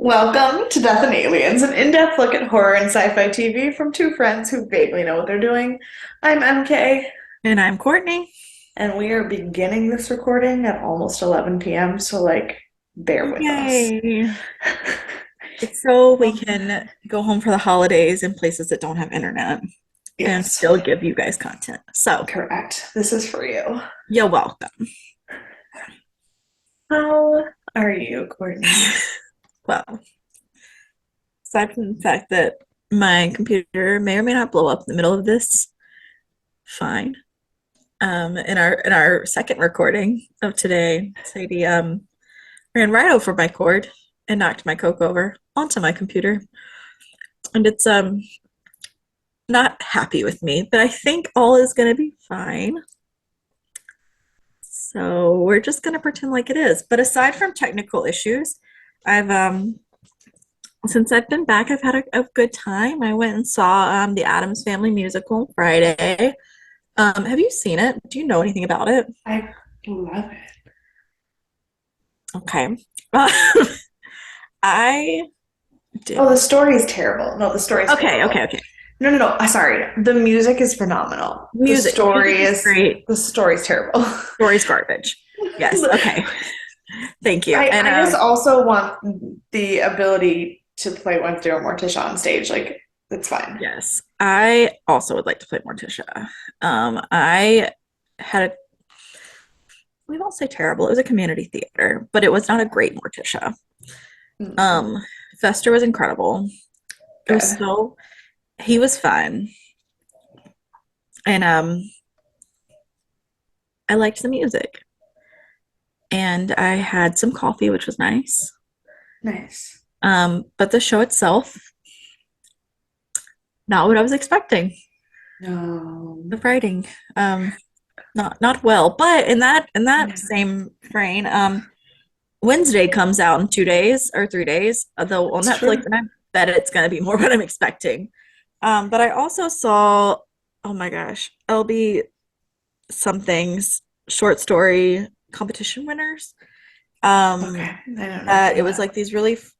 Welcome to Death and Aliens, an in-depth look at horror and sci-fi TV from two friends who vaguely know what they're doing. I'm MK, And I'm Courtney. and we are beginning this recording at almost 11 p.m., so bear with us. Yay. It's so we can go home for the holidays in places that don't have internet and Yes, still give you guys content. So correct. This is for you. you're welcome. How are you, Courtney? Well, aside from the fact that my computer may or may not blow up in the middle of this, fine. In our second recording of today, Sadie ran right over my cord and knocked my Coke over onto my computer. And it's not happy with me, but I think all is going to be fine. So we're just going to pretend like it is. But aside from technical issues, I've since I've been back, I've had a good time. I went and saw the Addams Family musical on Friday. Have you seen it? Do you know anything about it? I love it. Okay. I Oh, didn't. the story is terrible. No, the story is Okay, okay, terrible. okay. No. Sorry. The music is phenomenal. Music is great. The story's terrible. Story's garbage. Yes. Okay. Thank you. And I just also want the ability to play Wednesday or Morticia on stage. Like, it's fine. yes, I also would like to play Morticia. I had a, we won't say terrible. It was a community theater, but it was not a great Morticia. Mm, Um, Fester was incredible. It was good. so he was fun, and I liked the music, and I had some coffee, which was nice. Nice. But the show itself, not what I was expecting. No. The writing, not well. But in that Yeah. same vein, Wednesday comes out in 2 days or 3 days, though on It's Netflix, true. and I bet it's going to be more what I'm expecting. But I also saw, oh my gosh, LB something's short story competition winners. Okay. Um, I know nothing it was about like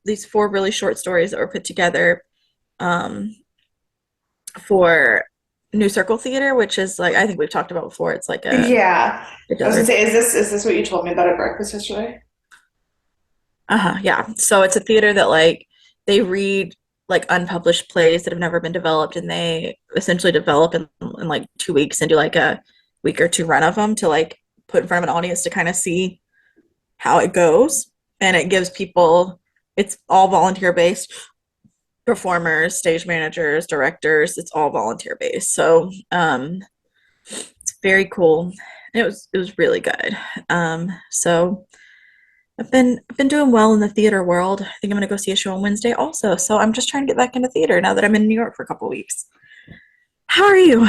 these four really short stories that were put together um, for New Circle Theater, which is like I think we've talked about before. It's like it. a Yeah. it I was does gonna it. say, is this what you told me about at breakfast yesterday? Uh-huh, yeah. So it's a theater that like they read like unpublished plays that have never been developed, and they essentially develop in like 2 weeks and do like a week or two run of them to like put in front of an audience to kind of see how it goes. And it gives people, it's all volunteer based, performers, stage managers, directors, it's all volunteer based. So it's very cool. It was really good. So I've been doing well in the theater world. I think I'm gonna go see a show on Wednesday also. So I'm just trying to get back into theater now that I'm in New York for a couple of weeks. How are you?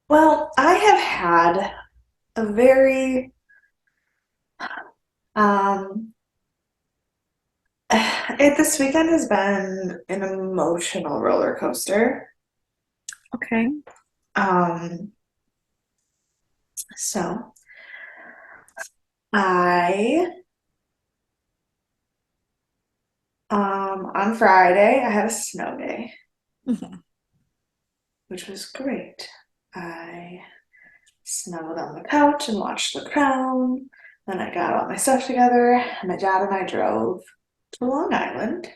Well, I have had a very um this weekend has been an emotional roller coaster. Okay. Um, so I on Friday I had a snow day, Mhm. which was great. I snuggled on the couch and watched The Crown. Then I got all my stuff together, and my dad and I drove to Long Island.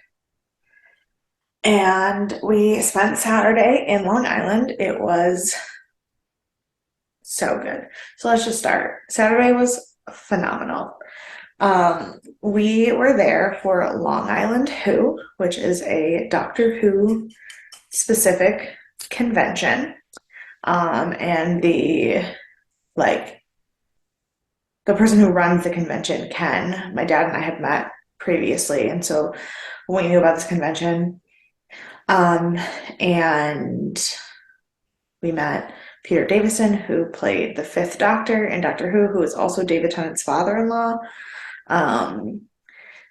And we spent Saturday in Long Island. It was so good. So let's just start. Saturday was phenomenal. We were there for Long Island Who, which is a Doctor Who specific convention. And like the person who runs the convention, Ken, my dad and I had met previously, and so we knew about this convention. Um, and we met Peter Davison, who played the fifth Doctor in Doctor who is also David Tennant's father-in-law. Um,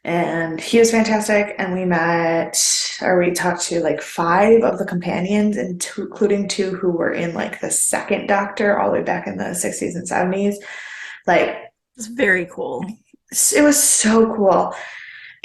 and he was fantastic. And we talked to like five of the companions, and including two who were in like the second Doctor all the way back in the 60s and 70s. Like, It's very cool. it was so cool.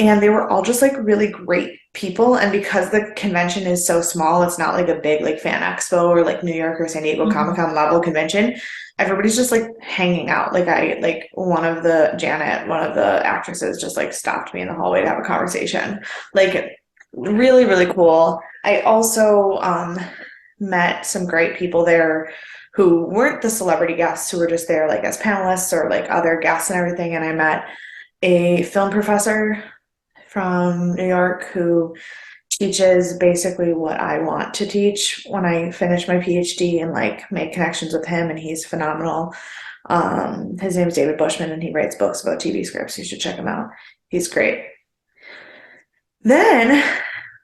and they were all just like really great people. And because the convention is so small, it's not like a big like fan expo or like New York or San Diego Comic Mhm. Con level convention. Everybody's just like hanging out. Like I like one of the Janet, one of the actresses, just like stopped me in the hallway to have a conversation. Like really, really cool. I also met some great people there who weren't the celebrity guests, who were just there like as panelists or like other guests and everything. And I met a film professor from New York who teaches basically what I want to teach when I finish my PhD, and like make connections with him, and he's phenomenal. His name is David Bushman, and he writes books about TV scripts. You should check him out. He's great. Then,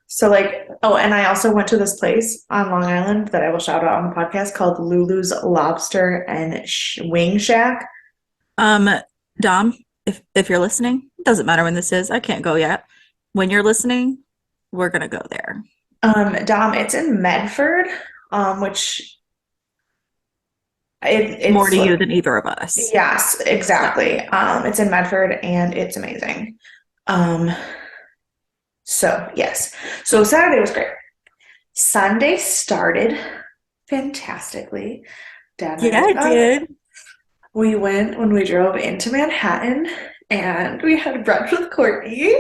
so like, oh, and I also went to this place on Long Island that I will shout out on the podcast called Lulu's Lobster and Wing Shack. Um, Dom, if you're listening, it doesn't matter when this is. I can't go yet. When you're listening, we're gonna go there. Dom, it's in Medford, which More it's to you like, than either of us. yes, Yeah. exactly. It's in Medford and it's amazing. Um, so yes. So Saturday was great. Sunday started fantastically. Dad and I Yeah, woke it up. did. We went when we drove into Manhattan and we had brunch with Courtney.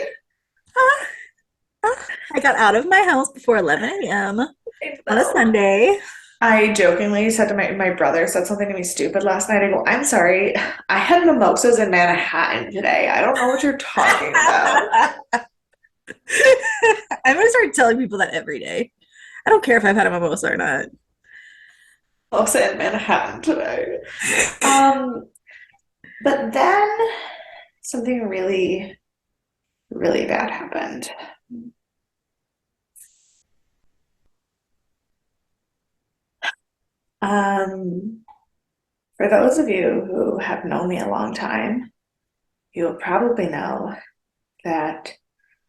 Ah, I got out of my house before 11 a.m. I on a know. Sunday. I jokingly said to my brother said something to me stupid last night. I go, I'm sorry. I had mimosas in Manhattan today. I don't know what you're talking about. I'm gonna start telling people that every day. I don't care if I've had a mimosa or not. Mimosa in Manhattan today. Um, but then something really, really bad happened. Um, for those of you who have known me a long time, you'll probably know that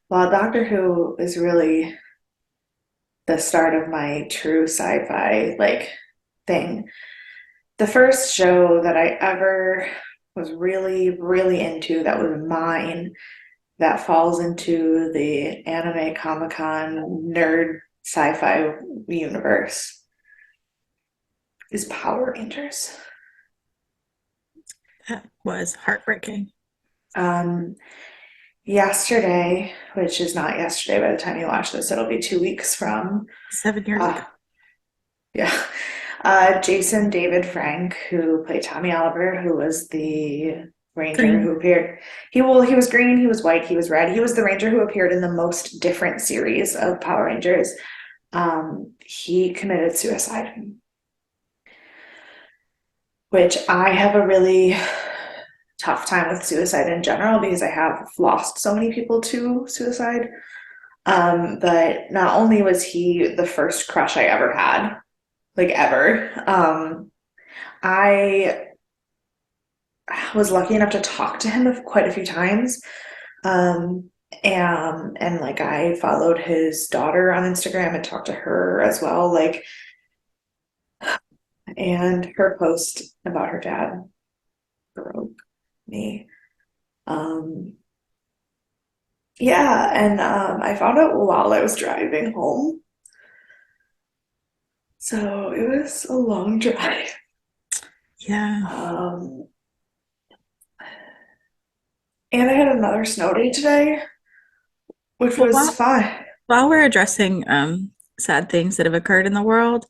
while Doctor Who is really the start of my true sci-fi like thing, the first show that I ever was really, really into that was mine, that falls into the anime Comic Con nerd sci-fi universe, is Power Rangers. That was heartbreaking. Um, Yesterday, which is not yesterday by the time you watch this, it'll be 2 weeks from, 7 years ago. uh, yeah, Jason David Frank, who played Tommy Oliver, who was the Ranger Green. who appeared. He was green, he was white, he was red. He was the Ranger who appeared in the most different series of Power Rangers. He committed suicide, which I have a really tough time with suicide in general because I have lost so many people to suicide. But not only was he the first crush I ever had, like ever, I was lucky enough to talk to him quite a few times. Um, and like I followed his daughter on Instagram and talked to her as well. Like, and her post about her dad broke me. Um, yeah, and I found out while I was driving home. So it was a long drive. Yeah. Um, and I had another snow day today, which Well, was while, fun. while we're addressing sad things that have occurred in the world,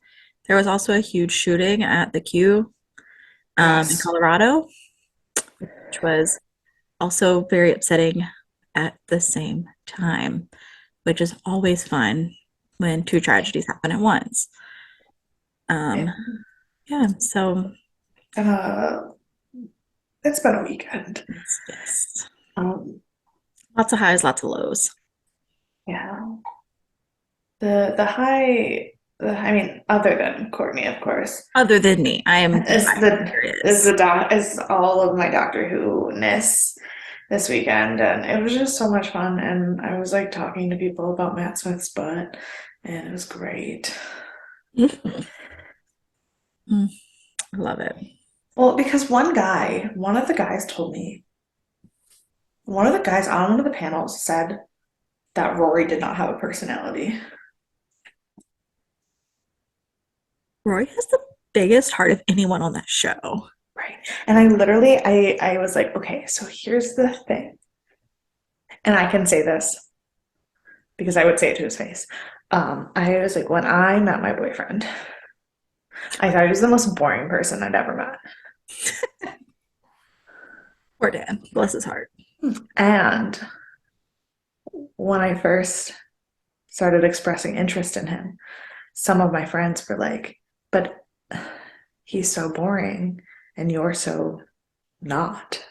there was also a huge shooting at the Q in Yes. Colorado, which was also very upsetting at the same time, which is always fun when two tragedies happen at once. Um, Yeah. yeah, so Uh, it's been a weekend. yes, Um, lots of highs, lots of lows. yeah. The high, I mean, other than Courtney, of course, Other than me, I am is hilarious. is all of my Doctor Who ness this weekend, and it was just so much fun. And I was like talking to people about Matt Smith's butt, and it was great. Mm, I love it. Well, because one of the guys told me One of the guys on one of the panels said that Rory did not have a personality. Roy has the biggest heart of anyone on that show. Right. And I was like, okay, so here's the thing. And I can say this because I would say it to his face. I was like, when I met my boyfriend, I thought he was the most boring person I'd ever met. Poor Dan. Bless his heart. And when I first started expressing interest in him, some of my friends were like, but he's so boring and you're so not.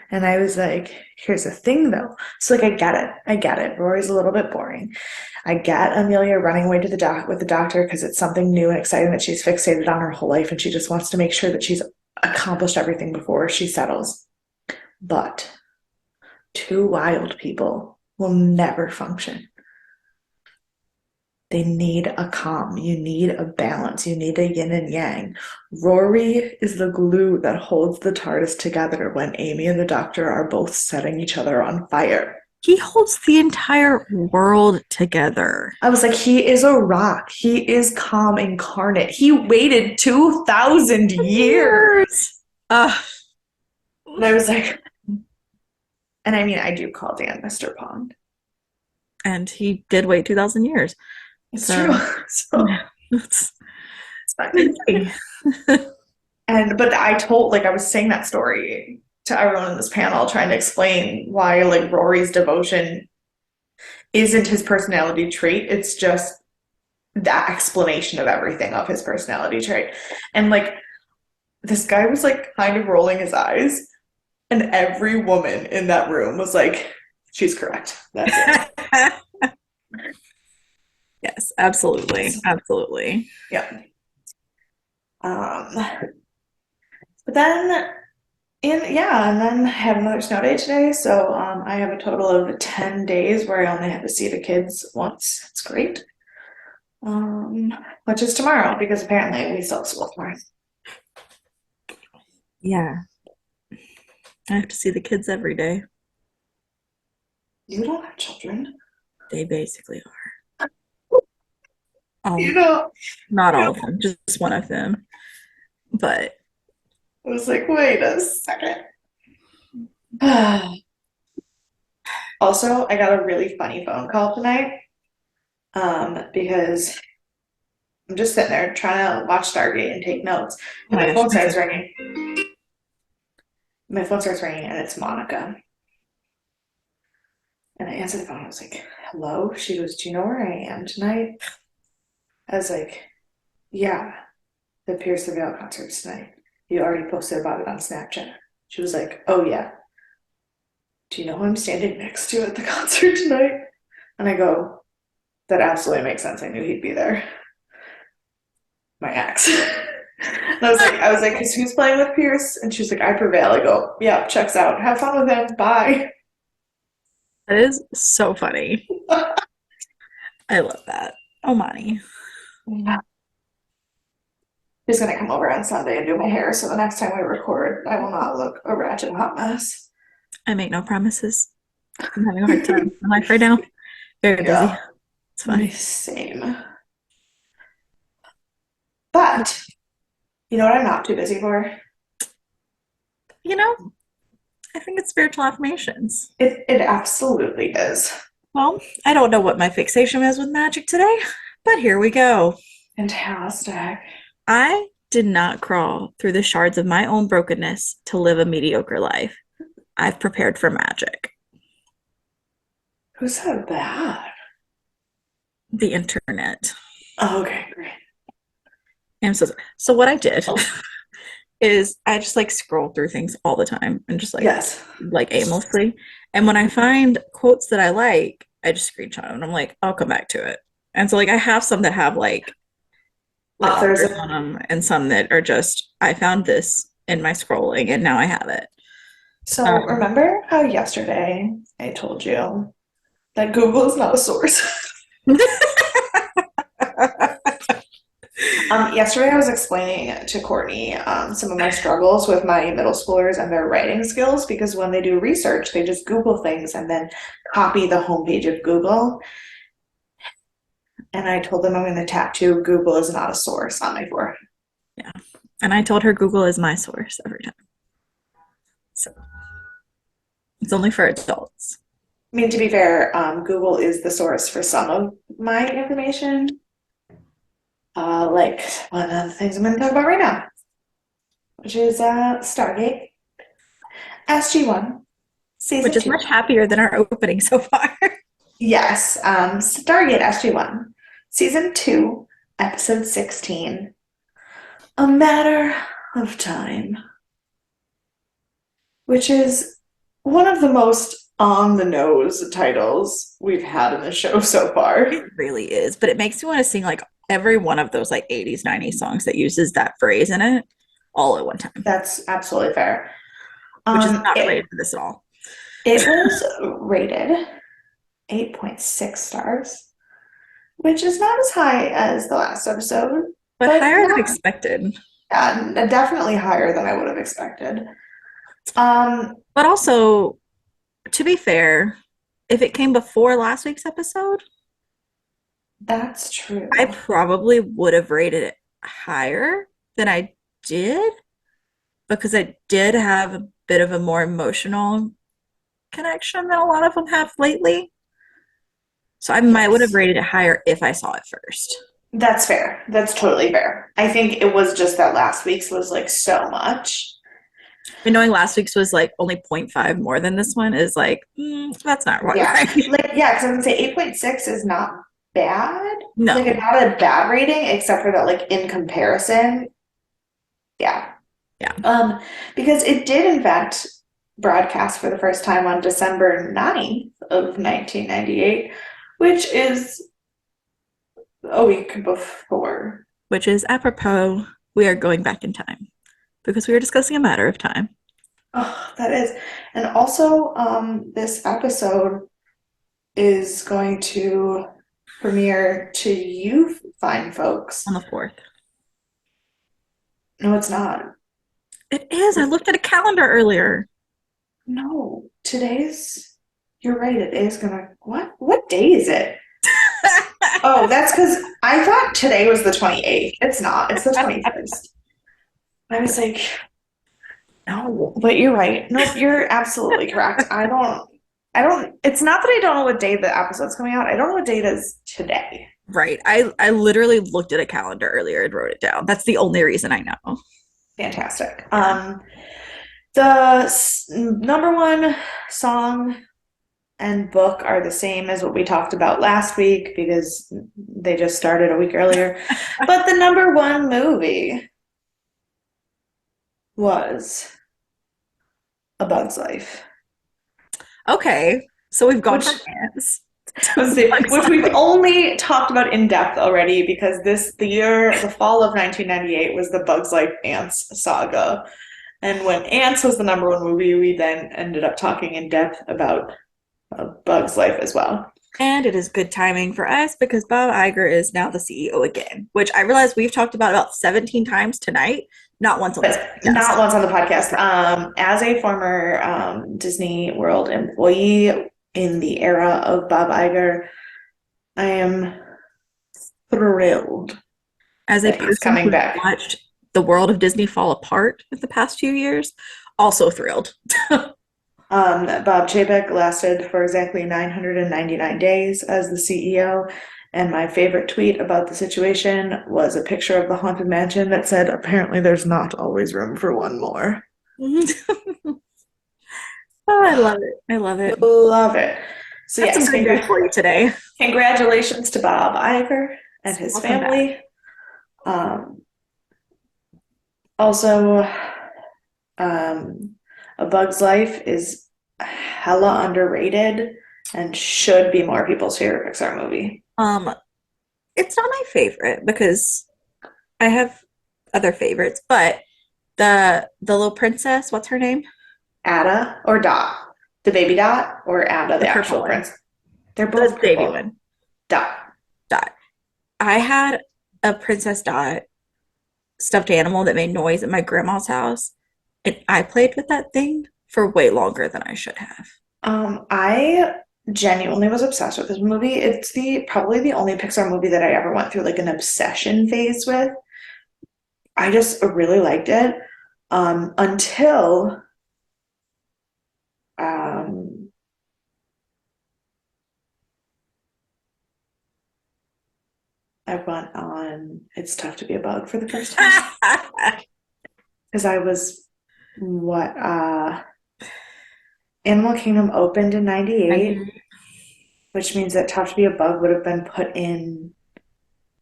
And I was like, here's the thing though. So like I get it. I get it. Rory's a little bit boring. I get Amelia running away to the doc with the doctor because it's something new and exciting that she's fixated on her whole life and she just wants to make sure that she's accomplished everything before she settles. But two wild people will never function. They need a calm. You need a balance. You need a yin and yang. Rory is the glue that holds the TARDIS together when Amy and the Doctor are both setting each other on fire. He holds the entire world together. I was like, he is a rock. He is calm incarnate. He waited 2,000 years. Uh, And I was like, and I mean, I do call Dan Mr. Pond. and he did wait 2,000 years. It's So, true. So yeah, it's it's fine. But I was saying that story to everyone in this panel, trying to explain why like Rory's devotion isn't his personality trait. It's just that explanation of everything of his personality trait. And like this guy was like kind of rolling his eyes, and every woman in that room was like, she's correct. That's it. Yes, absolutely. Absolutely. Yeah. Um, but then and then I have another snow day today. So I have a total of 10 days where I only have to see the kids once. It's great. Which is tomorrow because apparently we still have school tomorrow. Yeah. I have to see the kids every day. You don't have children. They basically are. You know, Not all of them, just one of them. But I was like, wait a second. Also, I got a really funny phone call tonight. Because I'm just sitting there trying to watch Stargate and take notes. And my phone starts ringing. My phone starts ringing and it's Monica. And I answer the phone. I was like, hello? She goes, do you know where I am tonight? I was like, yeah, the Pierce the Veil concert's tonight. You already posted about it on Snapchat. She was like, oh yeah. Do you know who I'm standing next to at the concert tonight? And I go, that absolutely makes sense. I knew he'd be there. My ex. And I was like, who's playing with Pierce? And she's like, I prevail. I go, yeah, checks out. Have fun with him. Bye. that is so funny. I love that. Oh, Monty. Yeah. He's gonna come over on Sunday and do my hair, so the next time we record, I will not look a ratchet hot mess. I make no promises. I'm having a hard time in life right now. Very busy. Yeah, It's fine. same. But you know what I'm not too busy for? You know, I think it's spiritual affirmations. It absolutely is. Well, I don't know what my fixation is with magic today, but here we go. Fantastic. I did not crawl through the shards of my own brokenness to live a mediocre life. I've prepared for magic. Who said that? The internet. Oh, okay, great. And so what I did is I just like scroll through things all the time and just Yes. like aimlessly. And when I find quotes that I like, I just screenshot them and I'm like, I'll come back to it. And so like I have some that have like Authors. authors on them and some that are just I found this in my scrolling and now I have it. So Um, remember how yesterday I told you that Google is not a source? Yesterday I was explaining to Courtney some of my struggles with my middle schoolers and their writing skills because when they do research, they just Google things and then copy the homepage of Google. And I told them I'm going to tattoo Google is not a source on my forehead. Yeah. And I told her Google is my source every time. So it's only for adults. I mean, to be fair, Google is the source for some of my information. Like one of the things I'm going to talk about right now, which is Stargate, SG1, Which Season is 2. much happier than our opening so far. Yes, Stargate SG1, Season 2, Episode 16, A Matter of Time, which is one of the most on the nose titles we've had in the show so far. It really is, but it makes me want to sing like every one of those like 80s, 90s songs that uses that phrase in it all at one time, That's absolutely fair. which is not It related to this at all. it was rated 8.6 stars, which is not as high as the last episode, But but higher than not expected. definitely higher than I would have expected. Um, But also, to be fair, if it came before last week's episode, that's I true. probably would have rated it higher than I did because I did have a bit of a more emotional connection than a lot of them have lately. So I might would have Yes. rated it higher if I saw it first. That's fair. That's totally fair. I think it was just that last week's was like so much. And knowing last week's was like only zero point 0.5 more than this one is like, that's not quite Yeah. right. Like, yeah, because I would say 8.6 is not bad. Like, it's No. not a bad rating, except for that, like, in comparison, yeah. Yeah. Because it did, in fact, broadcast for the first time on December 9th of 1998, which is a week before. Which is apropos, we are going back in time because we are discussing a matter of time Oh, that is. And also, this episode is going to premiere to you fine on folks. the 4th. No, it's not. It is. I looked at a calendar earlier. No, today's, you're right, it is gonna, what? What day is it? Oh, that's because I thought today was the 28th. It's not, it's the 21st. I was like, no, but you're right. Nope, you're absolutely correct. It's not that I don't know what day the episode's coming out. I don't know what day it is today. Right. I literally looked at a calendar earlier and wrote it down. That's the only reason I know. Fantastic. Yeah. The number one song and book are the same as what we talked about last week because they just started a week earlier. But the number one movie was A Bug's Life, Okay. So we've gone which from ants I to was say, Bugs which we've Life. only talked about in depth already because the fall of 1998 was the Bugs Life Ants saga. And when Ants was the number one movie, we then ended up talking in depth about Bugs Life as well. And it is good timing for us because Bob Iger is now the CEO again, which I realize we've talked about 17 times tonight, not once on this But podcast. not once on the podcast. As a former Disney World employee in the era of Bob Iger, I am thrilled As a that he's person coming who's back. watched the world of Disney fall apart in the past few years, also thrilled. Bob Chapek lasted for exactly 999 days as the CEO. And my favorite tweet about the situation was a picture of the Haunted Mansion that said, apparently there's not always room for one more. Oh, I love it. I love it. Love it. So, That's some yes, good news for you today. congratulations to Bob Iger and his Welcome back. family. Also, A Bug's Life is hella underrated and should be more people's favorite Pixar movie. Um, it's not my favorite because I have other favorites, but the little princess, what's her name? Ada or Dot? The baby Dot or Ada, The the purple actual one. prince? They're The both baby purple. one. Dot. Dot. I had a Princess Dot stuffed animal that made noise at my grandma's house. And I played with that thing for way longer than I should have. I genuinely was obsessed with this movie. It's the probably the only Pixar movie that I ever went through like an obsession phase with. I just really liked it. Until um I went on It's Tough to Be a Bug for the first time. Because I was what Animal Kingdom opened in '98, which means that Tough to Be a Bug would have been put in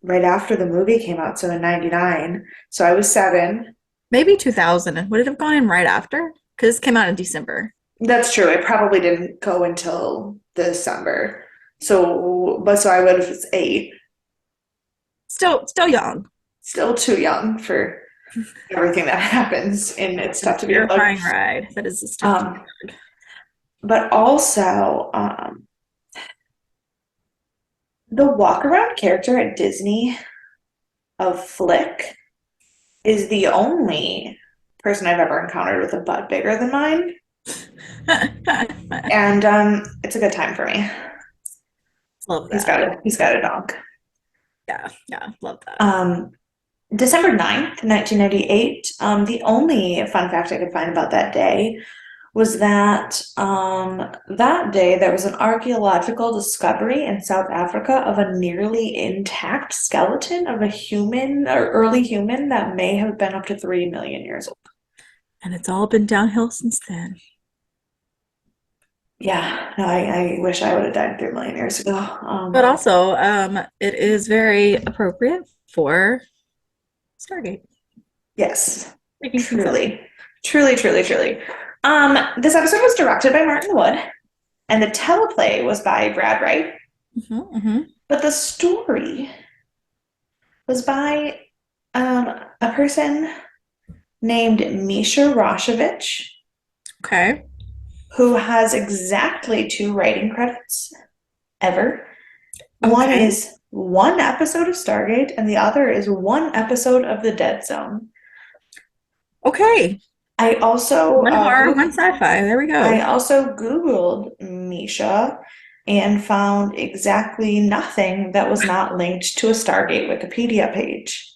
right after the movie came out, so in '99. So I was 7. Maybe 2000. Would it have gone in right after? Because it came out in December. That's true. It probably didn't go until December. So I would have was 8. Still young. Still too young for everything that happens in It's It's a Tough to Be a Bug. terrifying ride. That is a tough to Um, but also, the walk around character at Disney of Flick is the only person I've ever encountered with a butt bigger than mine. And it's a good time for me. Love He's that. got a dog. Yeah, love that. December 9th, 1998. The only fun fact I could find about that day was that that day there was an archaeological discovery in South Africa of a nearly intact skeleton of a human or early human that may have been up to 3 million years old. And it's all been downhill since then. Yeah, no, I wish I would have died 3 million years ago. But also, it is very appropriate for Stargate. Yes, Making things up. truly, truly, truly, truly. This episode was directed by Martin Wood, and the teleplay was by Brad Wright, but the story was by a person named Misha Roshovich, Okay. who has exactly 2 writing credits ever. One Okay. is 1 episode of Stargate, and the other is 1 episode of The Dead Zone. Okay. I also One horror, one sci-fi. There we go. I also Googled Misha and found exactly nothing that was not linked to a Stargate Wikipedia page.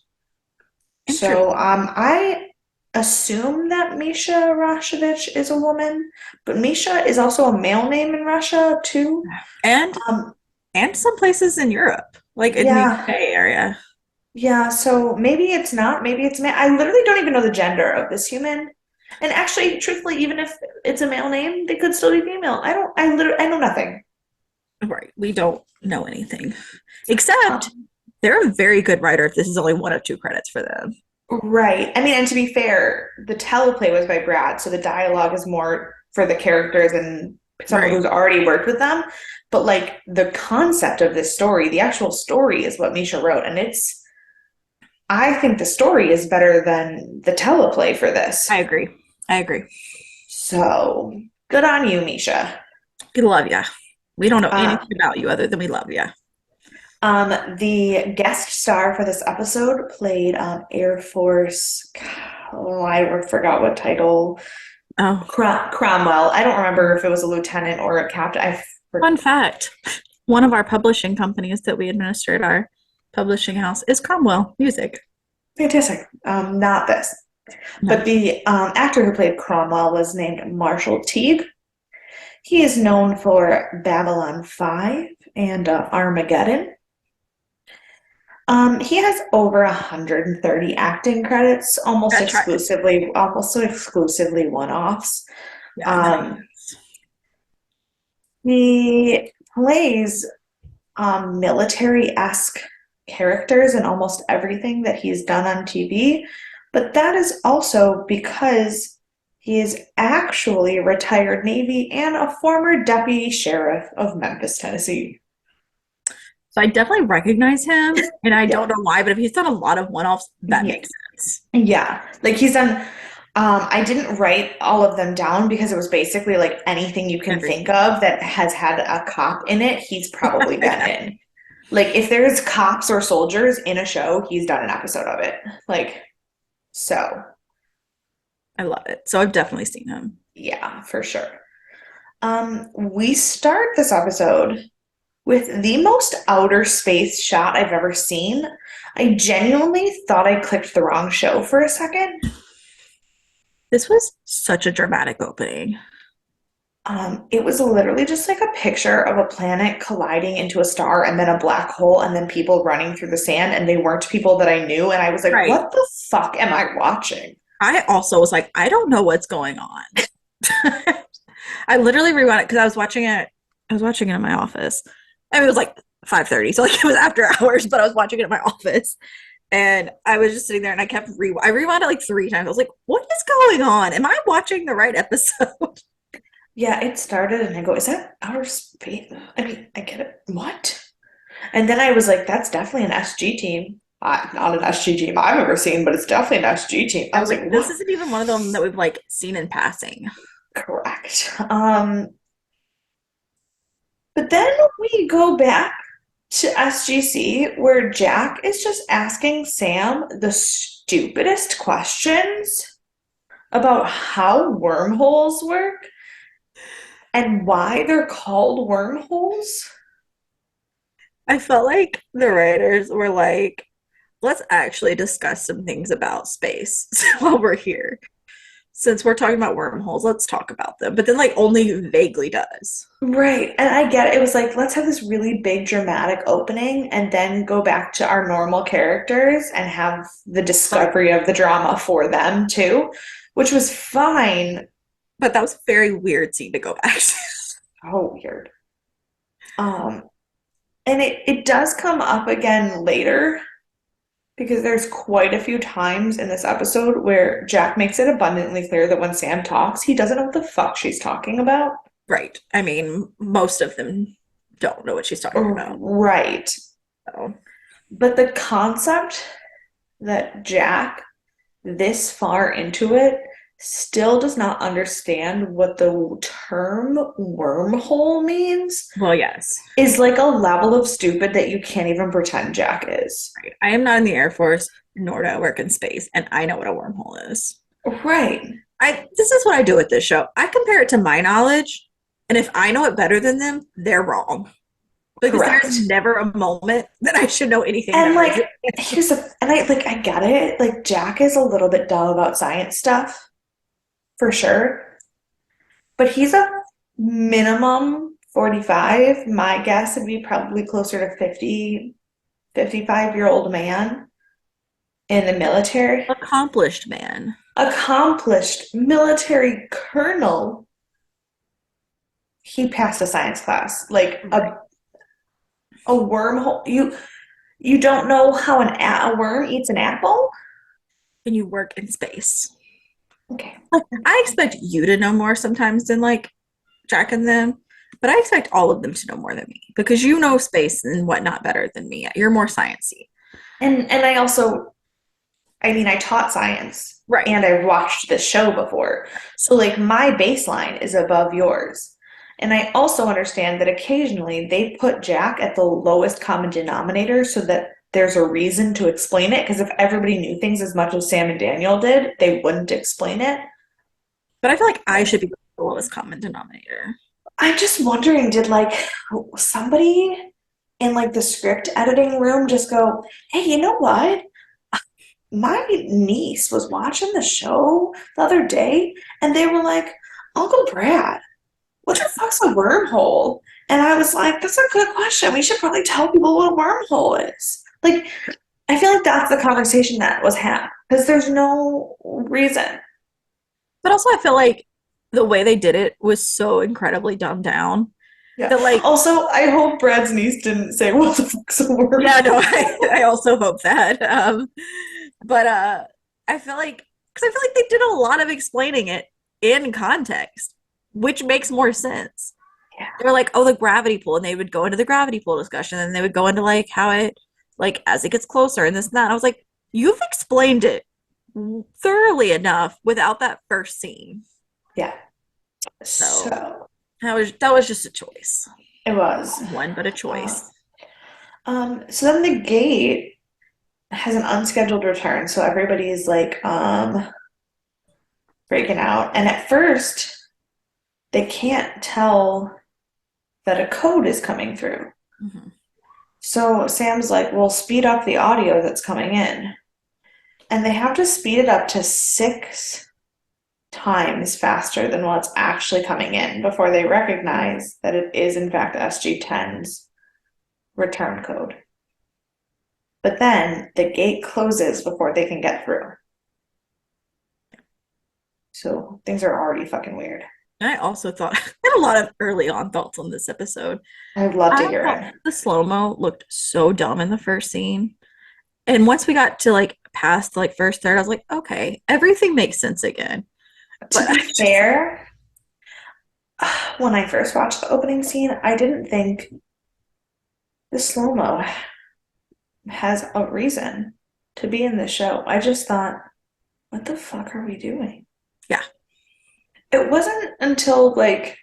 So Interesting. I assume that Misha Rashevich is a woman, but Misha is also a male name in Russia too. And Um, and some places in Europe, like in the yeah, UK area. yeah. So maybe it's not. Maybe it's male. I literally don't even know the gender of this human. And actually, truthfully, even if it's a male name, they could still be female. I don't. I literally. I know nothing. Right. We don't know anything. Except Um, they're a very good writer if this is only 1 of 2 credits for them. Right. I mean, and to be fair, the teleplay was by Brad, so the dialogue is more for the characters and someone Right. who's already worked with them. But like the concept of this story, the actual story is what Misha wrote, and I think the story is better than the teleplay for this. I agree. I agree. So good on you, Misha. We love ya. We don't know Uh, anything about you other than we love ya. the guest star for this episode played Air Force. Oh, I forgot what title. Oh, Cromwell. I don't remember if it was a lieutenant or a captain. fun fact. One of our publishing companies that we administer at our publishing house is Cromwell Music. Fantastic. Not this. No. But the actor who played Cromwell was named Marshall Teague. He is known for Babylon 5 and Armageddon. He has over 130 acting credits, That's right. almost exclusively one-offs. Yeah, no. Um, he plays military-esque characters in almost everything that he's done on TV, but that is also because he is actually a retired Navy and a former deputy sheriff of Memphis, Tennessee. So I definitely recognize him, and I Yeah. don't know why, but if he's done a lot of one-offs, that Yeah. makes sense. Yeah. Like he's done I didn't write all of them down because it was basically like anything you can think of that has had a cop in it, he's probably been Yeah. in. Like if there's cops or soldiers in a show, he's done an episode of it. Like So, I love it. So I've definitely seen him. yeah, for sure. We start this episode with the most outer space shot I've ever seen. I genuinely thought I clicked the wrong show for a second. This was such a dramatic opening. It was literally just like a picture of a planet colliding into a star and then a black hole and then people running through the sand, and they weren't people that I knew. And I was like, Right. what the fuck am I watching? I also was like, I don't know what's going on. I literally rewound it because I was watching it. I was watching it in my office. I mean, it was like 5:30, so like it was after hours, but I was watching it in my office. And I was just sitting there and I rewound it like 3 times. I was like, what is going on? Am I watching the right episode? Yeah, it started and I go, is that outer space? I mean, I get it. What? And then I was like, that's definitely an SG team. Not an SG team I've ever seen, but it's definitely an SG team. I I was was like, like, this what? isn't even one of them that we've like seen in passing. Correct. But then we go back to SGC where Jack is just asking Sam the stupidest questions about how wormholes work and why they're called wormholes. I felt like the writers were like, let's actually discuss some things about space while we're here. Since we're talking about wormholes, let's talk about them. But then, like, only vaguely does. Right. And I get it. It was like, let's have this really big dramatic opening and then go back to our normal characters and have the discovery of the drama for them too, which was fine. But that was a very weird scene to go back to. Oh, weird. Um, and it does come up again later because there's quite a few times in this episode where Jack makes it abundantly clear that when Sam talks, he doesn't know what the fuck she's talking about. Right. I mean, most of them don't know what she's talking about. Right. So, But the concept that Jack, this far into it, still does not understand what the term wormhole means well, yes. is like a level of stupid that you can't even pretend Jack is. Right. I am not in the Air Force, nor do I work in space, and I know what a wormhole is. Right. This is what I do with this show. I compare it to my knowledge, and if I know it better than them, they're wrong. Because Correct. there's never a moment that I should know anything And better. like I get it. Like Jack is a little bit dumb about science stuff, for sure. But he's a minimum 45. My guess would be probably closer to 50, 55-year-old man in the military. Accomplished man. Accomplished military colonel. He passed a science class. Like Right. a wormhole. You don't know how a worm eats an apple? And you work in space. Okay. I expect you to know more sometimes than like Jack and them, but I expect all of them to know more than me because you know space and whatnot better than me. You're more sciencey. And I also, I mean, I taught science Right. and I've watched this show before. So, like, my baseline is above yours. And I also understand that occasionally they put Jack at the lowest common denominator so that there's a reason to explain it. Because if everybody knew things as much as Sam and Daniel did, they wouldn't explain it. But I feel like I should be the lowest common denominator. I'm just wondering, did like somebody in like the script editing room just go, hey, you know what? My niece was watching the show the other day and they were like, Uncle Brad, what the fuck's a wormhole? And I was like, that's a good question. We should probably tell people what a wormhole is. Like, I feel like that's the conversation that was had because there's no reason. But also, I feel like the way they did it was so incredibly dumbed down Yeah. that, like, Also, I hope Brad's niece didn't say, what the fuck's a yeah, no, wormhole? I also hope that. But I feel like because I feel like they did a lot of explaining it in context, which makes more sense. Yeah. They were like, oh, the gravity pull, and they would go into the gravity pull discussion, and they would go into like how it like as it gets closer and this and that. And I was like, you've explained it thoroughly enough without that first scene. Yeah. So So that was just a choice. it was. One, but a Uh, choice. so then the gate has an unscheduled return, so everybody's like freaking out. And at first, they can't tell that a code is coming through. Mhm. So Sam's like, "Well, speed up the audio that's coming in." And they have to speed it up to 6 times faster than what's actually coming in before they recognize that it is, in fact, SG-10's return code. But then the gate closes before they can get through. So things are already fucking weird. And I also thought I had a lot of early on thoughts on this episode. I'd love to I hear thought it. the slow-mo looked so dumb in the first scene. And once we got to like past like first third, I was like, okay, everything makes sense again. To But be I just fair, when I first watched the opening scene, I didn't think the slow mo has a reason to be in the show. I just thought, what the fuck are we doing? yeah. It wasn't until like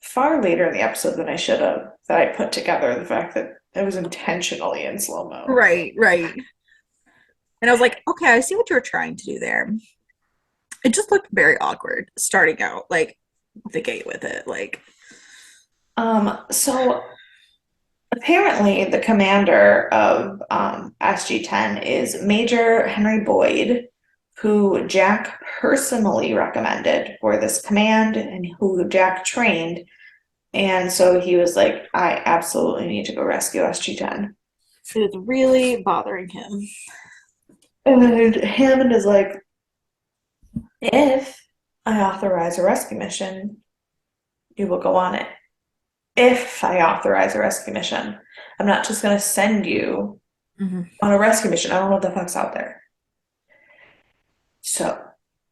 far later in the episode than I should have that I put together the fact that it was intentionally in slow mo. Right, right. And I was like, okay, I see what you were trying to do there. It just looked very awkward starting out, like the gate with it. Like, So apparently the commander of SG-10 is Major Henry Boyd, who Jack personally recommended for this command and who Jack trained. And so he was like, I absolutely need to go rescue SG-10. it is really bothering him. And then Hammond is like, if I authorize a rescue mission, you will go on it. If I authorize a rescue mission, I'm not just going to send you Mhm. on a rescue mission. I don't know what the fuck's out there. So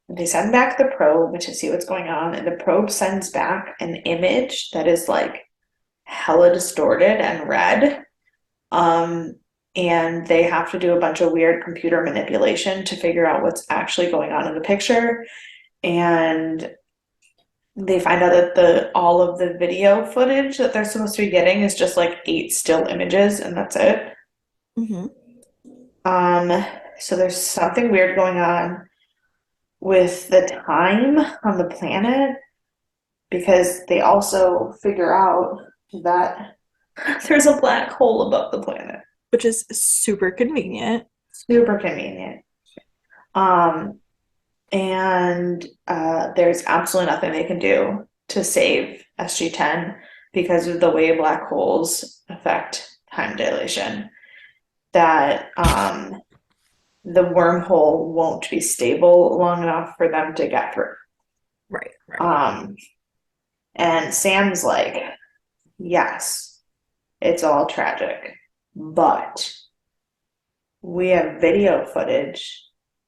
they send back the probe to see what's going on, and the probe sends back an image that is like hella distorted and red. Um, and they have to do a bunch of weird computer manipulation to figure out what's actually going on in the picture. And they find out that the all of the video footage that they're supposed to be getting is just like 8 still images, and that's it. Mhm. Um, so there's something weird going on with the time on the planet because they also figure out that there's a black hole above the planet. Which is super convenient. Super convenient. Um, and there's absolutely nothing they can do to save SG-10 because of the way black holes affect time dilation. That the wormhole won't be stable long enough for them to get through. Right, right. Um, and Sam's like, yes, it's all tragic, but we have video footage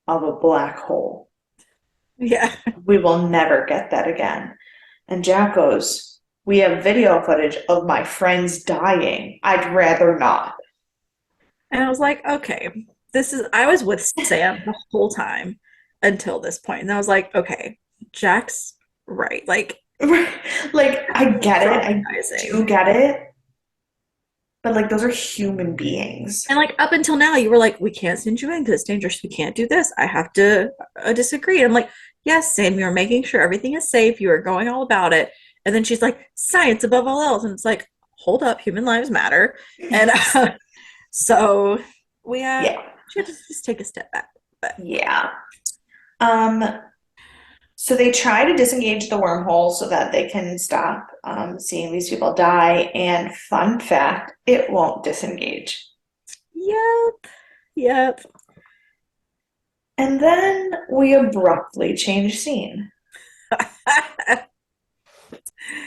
of a black hole. Yeah. We will never get that again. And Jack goes, we have video footage of my friends dying. I'd rather not. And I was like, okay, I was with Sam the whole time until this point. And I was like, okay, Jack's right. Like, Like, I get it. I do traumatizing. get it. But, like, those are human beings. And like up until now, you were like, we can't send you in because it's dangerous. We can't do this. I have to disagree. And I'm like, yes, Sam, you're making sure everything is safe. You are going all about it. And then she's like, science above all else. And it's like, hold up, human lives matter. And so we Yeah. should just take a step back. But Yeah. Um, so they try to disengage the wormhole so that they can stop seeing these people die. And fun fact, it won't disengage. yep, yep. And then we abruptly change scene.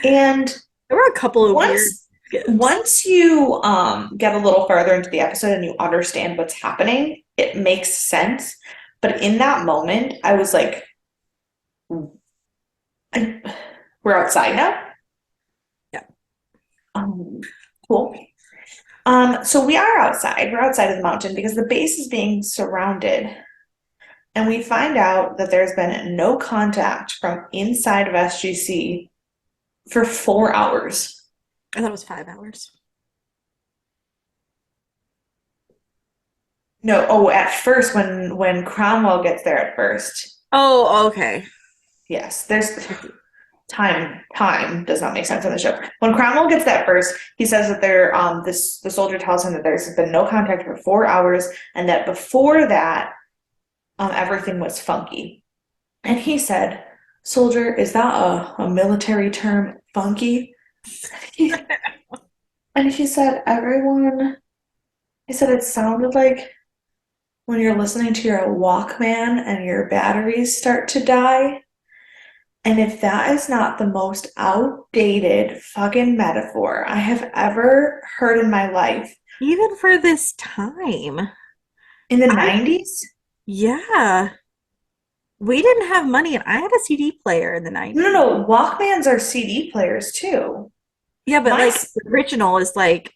And There were a couple of weird once skips. once you get a little further into the episode and you understand what's happening, it makes sense. But in that moment, I was like, we're outside now? Yeah. Cool. So we are outside. We're outside of the mountain because the base is being surrounded. And we find out that there's been no contact from inside of SGC for 4 hours. I thought it was 5 hours. No, oh, at first when Cromwell gets there at first. Oh, okay. Yes, there's time does not make sense in the show. When Cromwell gets that first, he says that the soldier tells him that there's been no contact for 4 hours and that before that everything was funky. And he said, "Soldier, is that a military term, funky?" He, and he said, "Everyone." He said it sounded like when you're listening to your Walkman and your batteries start to die. And if that is not the most outdated fucking metaphor I have ever heard in my life, Even for this time. in the I 90s? Yeah. We didn't have money and I had a CD player in the No, 90s. no, no. Walkmans are CD players too. Yeah, but My, like the original is like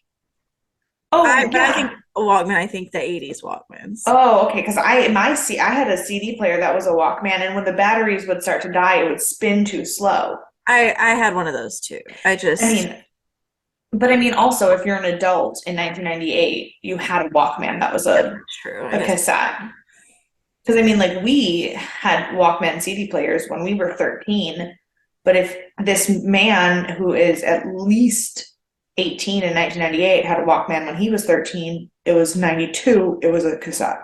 oh I think yeah. Walkman, I think the 80s Walkmans. Oh, okay. Because I had a CD player that was a Walkman, and when the batteries would start to die, it would spin too slow. I had one of those too. I I just mean, but I mean, also, if you're an adult in 1998, you had a Walkman that was Yeah, that's true. I a guess cassette. Because I mean, like we had Walkman CD players when we were 13, but if this man who is at least 18 in 1998 had a Walkman when he was 13, it was 92, it was a cassette.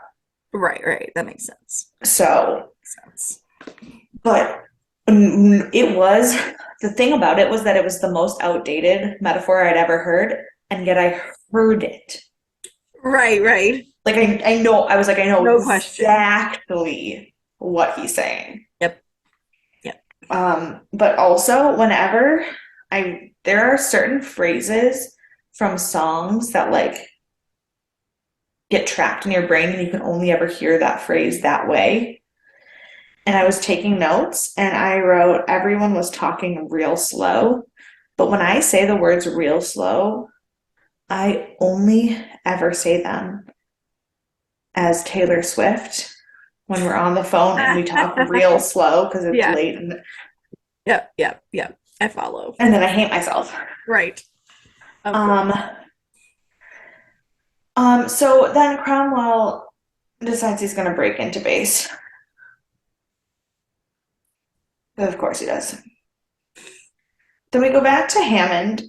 right, right. That makes sense. So, Makes sense. but it was the thing about it was that it was the most outdated metaphor I'd ever heard, and yet I heard it. Right, right. Like I know I was like I know No question. exactly what he's saying. Yep. Yep. But also whenever there are certain phrases from songs that like get trapped in your brain and you can only ever hear that phrase that way. And I was taking notes and I wrote, everyone was talking real slow. But when I say the words real slow, I only ever say them as Taylor Swift when we're on the phone and we talk real slow because it's Yeah. late Yep. Yep. Yep. I follow. and then I hate myself. Right. Of course. Um, so then Cromwell decides he's going to break into base. Of course he does. Then we go back to Hammond,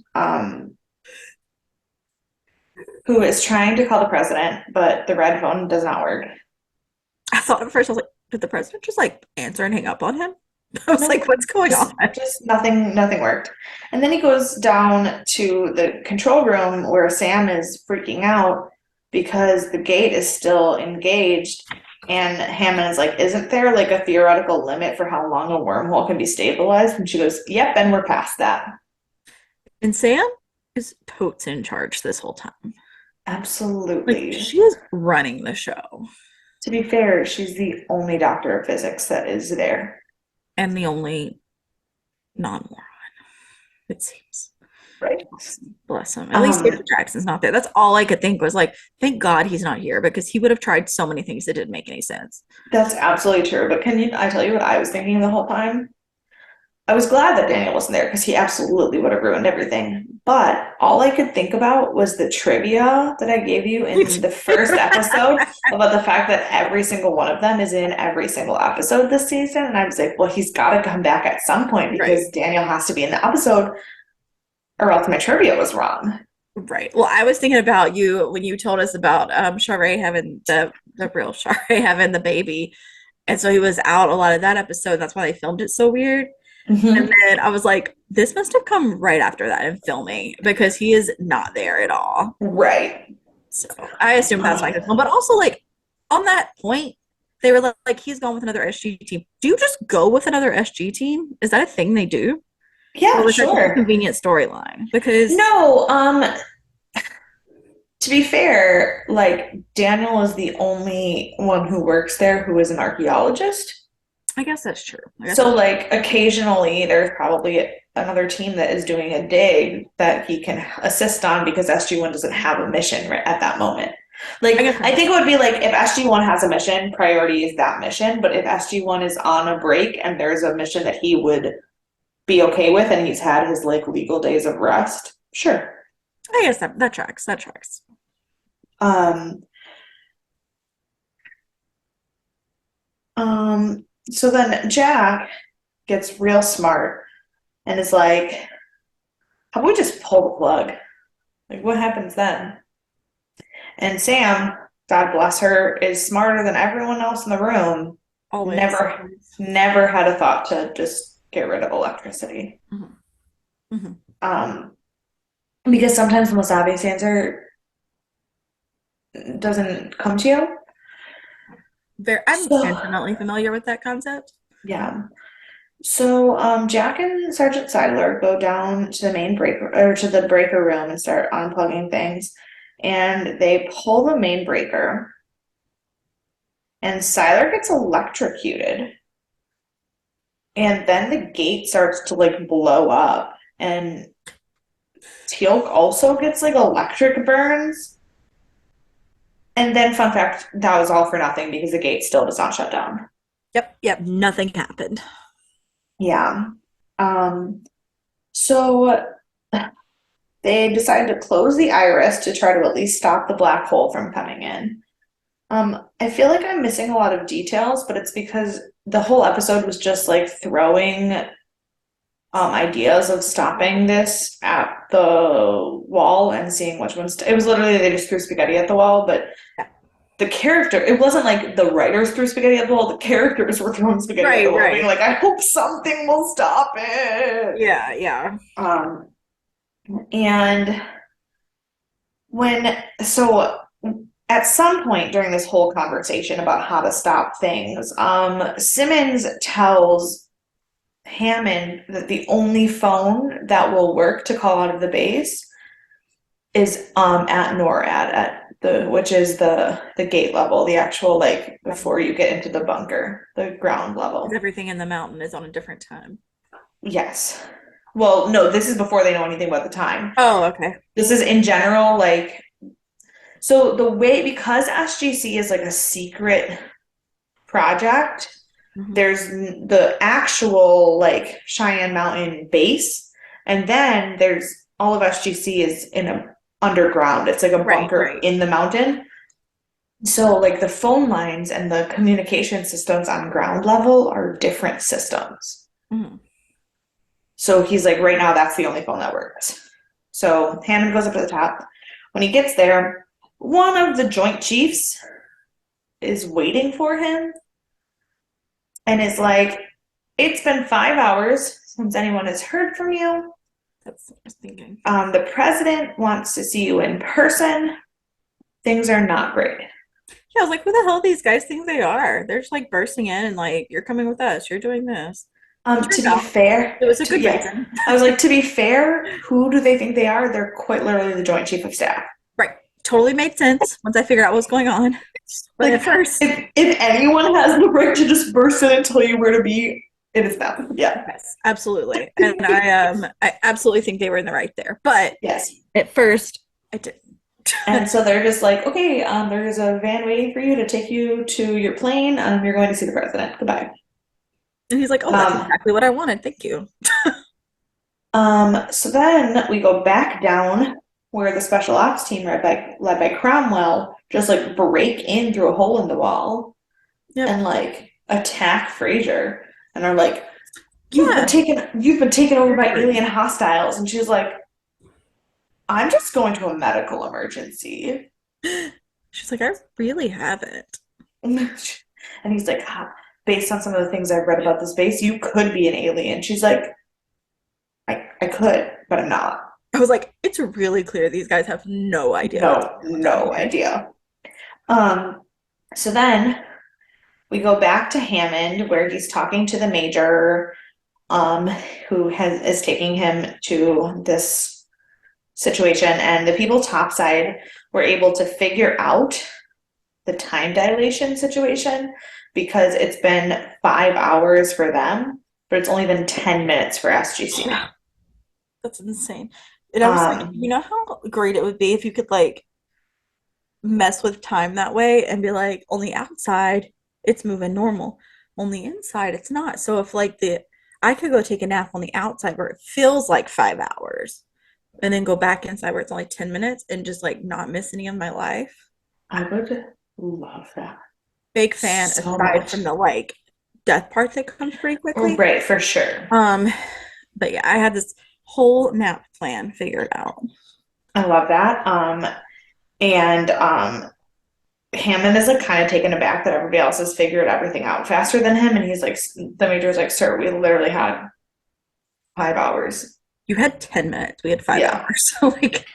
who is trying to call the president, but the red phone does not work. I thought at first I was like, did the president just like answer and hang up on him? I was Nope, like, what's going on? just nothing worked. And then he goes down to the control room where Sam is freaking out because the gate is still engaged. And Hammond is like, isn't there like a theoretical limit for how long a wormhole can be stabilized? And she goes, yep, and we're past that. And Sam is totes in charge this whole time. Like Absolutely. she is running the show To be fair, she's the only doctor of physics that is there. and the only non-moron, it seems. Right. Bless him. Bless him. At least David Um, Jackson's not there. That's all I could think was like, thank God he's not here because he would have tried so many things that didn't make any sense. that's absolutely true. But I tell you what I was thinking the whole time? I was glad that Daniel wasn't there because he absolutely would have ruined everything. But all I could think about was the trivia that I gave you in the first episode about the fact that every single one of them is in every single episode this season. And I was like, well, he's got to come back at some point Right. because Daniel has to be in the episode or else my trivia was wrong. Right. Well, I was thinking about you when you told us about Sharae having the real Sharae having the baby. And so he was out a lot of that episode. That's why they filmed it so weird. And Mm-hmm. then I was like, this must have come right after that in filming because he is not there at all. Right. So I assume that's why Um, he filmed. But also, like, on that point, they were like, he's gone with another SG team. Do you just go with another SG team? Is that a thing they do? Or yeah, was that just a sure. convenient storyline? Because No, to be fair, like Daniel is the only one who works there who is an archaeologist. I guess that's true. I guess So, that's like, occasionally there's probably another team that is doing a dig that he can assist on because SG1 doesn't have a mission right at that moment. Like, I guess I that's think it would be like if SG1 has a mission, priority is that mission. But if SG1 is on a break and there's a mission that he would be okay with and he's had his like legal days of rest, sure. I guess that tracks. That tracks. Um, So then Jack gets real smart and is like, how about we just pull the plug? Like, what happens then? And Sam, God bless her, is smarter than everyone else in the room. Always, Never, always. never had a thought to just get rid of electricity. Mhm. Mhm. Um, because sometimes the most obvious answer doesn't come to you. I'm So, intimately familiar with that concept. yeah. So, Jack and Sergeant Seiler go down to the main breaker or to the breaker room and start unplugging things. And they pull the main breaker, and Seiler gets electrocuted. And then the gate starts to like blow up, and Teal'c also gets like electric burns. And then, fun fact, that was all for nothing because the gate still does not shut down. Yep, yep, nothing happened. Yeah. Um, so they decided to close the iris to try to at least stop the black hole from coming in. I feel like I'm missing a lot of details, but it's because the whole episode was just like throwing ideas of stopping this at the wall and seeing which ones. It was literally they just threw spaghetti at the wall, but Yeah. the character, it wasn't like the writers threw spaghetti at the wall, the characters were throwing spaghetti at the Right, wall, being right. like, I hope something will stop it. Yeah, yeah. Um, and so at some point during this whole conversation about how to stop things, Simmons tells Hammond that the only phone that will work to call out of the base is at NORAD at the which is the gate level, the actual like before you get into the bunker, the ground Because level. everything in the mountain is on a different time. Yes. Well, no, this is before they know anything about the time. Oh, okay. This is in general, like so the way because SGC is like a secret project, Hmm. there's the actual like Cheyenne Mountain base, and then there's all of SGC is in a underground. It's like a Right, bunker right. in the mountain. So like the phone lines and the communication systems on ground level are different systems. Hmm. So he's like, right now that's the only phone that works. So Hammond goes up to the top. When he gets there, one of the Joint Chiefs is waiting for him and is like, it's been 5 hours since anyone has heard from you. That's what I was thinking. The president wants to see you in person. Things are not great. Yeah, I was like, who the hell these guys think they are? They're just like bursting in and like, you're coming with us, you're doing this. To Turns be out fair, it was a good yeah, reason. I was like, to be fair, who do they think they are? They're quite literally the Joint Chief of Staff. Right. Totally made sense once I figured out what was going on. But at Like, first, if anyone has the right to just burst in and tell you where to be, it is them. Yeah. yes, absolutely. And I absolutely think they were in the right there. But Yes. at first I didn't. And so they're just like, okay, there's a van waiting for you to take you to your plane. You're going to see the president. Goodbye. And he's like, oh, that's Um, exactly what I wanted. Thank you. so then we go back down where the special ops team led by Cromwell just like break in through a hole in the wall Yep. and like attack Fraser and are like, Yeah. you've been taken over You're by free. alien hostiles. And she's like, I'm just going to a medical emergency. She's like, I really haven't. And he's like, based on some of the things I've read about this base, you could be an alien. She's like, I could, but I'm not. I was like, it's really clear these guys have no idea what's No, going on no here. idea. Um, so then we go back to Hammond where he's talking to the major, um, who is taking him to this situation, and the people topside were able to figure out the time dilation situation because it's been 5 hours for them, but it's only been 10 minutes for SGC. Yeah, that's insane. And I was like, you Um, know how great it would be if you could like mess with time that way and be like, on the outside, it's moving normal. On the inside, it's not. So if like I could go take a nap on the outside where it feels like 5 hours and then go back inside where it's only 10 minutes and just like not miss any of my life. I would love that Big fan, so aside much. from the like death part that comes pretty quickly. Right, for sure. Um, but yeah, I had this whole map plan figured out. I love that. And Hammond is like kind of taken aback that everybody else has figured everything out faster than him, and he's like, the major's like, "Sir, we literally had 5 hours." You had 10 minutes. We had five Yeah. hours. So like,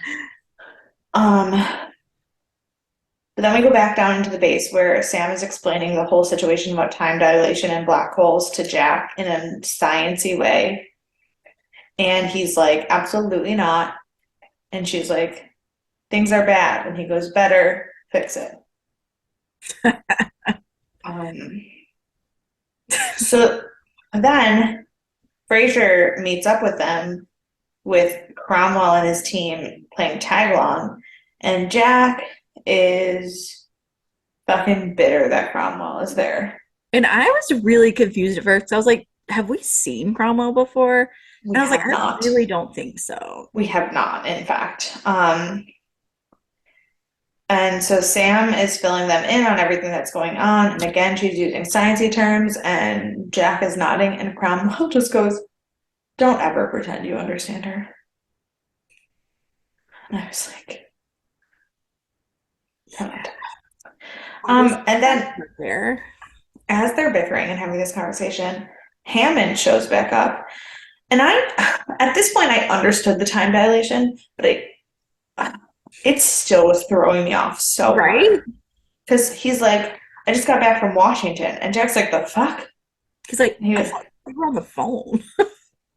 Um, but then we go back down into the base where Sam is explaining the whole situation about time dilation and black holes to Jack in a sciencey way, and he's like, "Absolutely not." And she's like, "Things are bad," and he goes, "Better fix it." Um, so then Frasier meets up with them with Cromwell and his team playing tag along, and Jack is fucking bitter that Cromwell is there. and I was really confused at first. I was like, have we seen Cromwell before? We And I was like, have I not. really don't think so. We have not, in fact. And so Sam is filling them in on everything that's going on. And again, she's using sciencey terms, and Jack is nodding, and Cromwell just goes, "Don't ever pretend you understand her." And I was like, Yeah. don't. All these And then are there. as they're bickering and having this conversation, Hammond shows back up. And at this point, I understood the time dilation, but it still was throwing me off so hard. Right? Because he's like, "I just got back from Washington." And Jack's like, "The fuck?" He's like, And he I was, thought we were on the phone.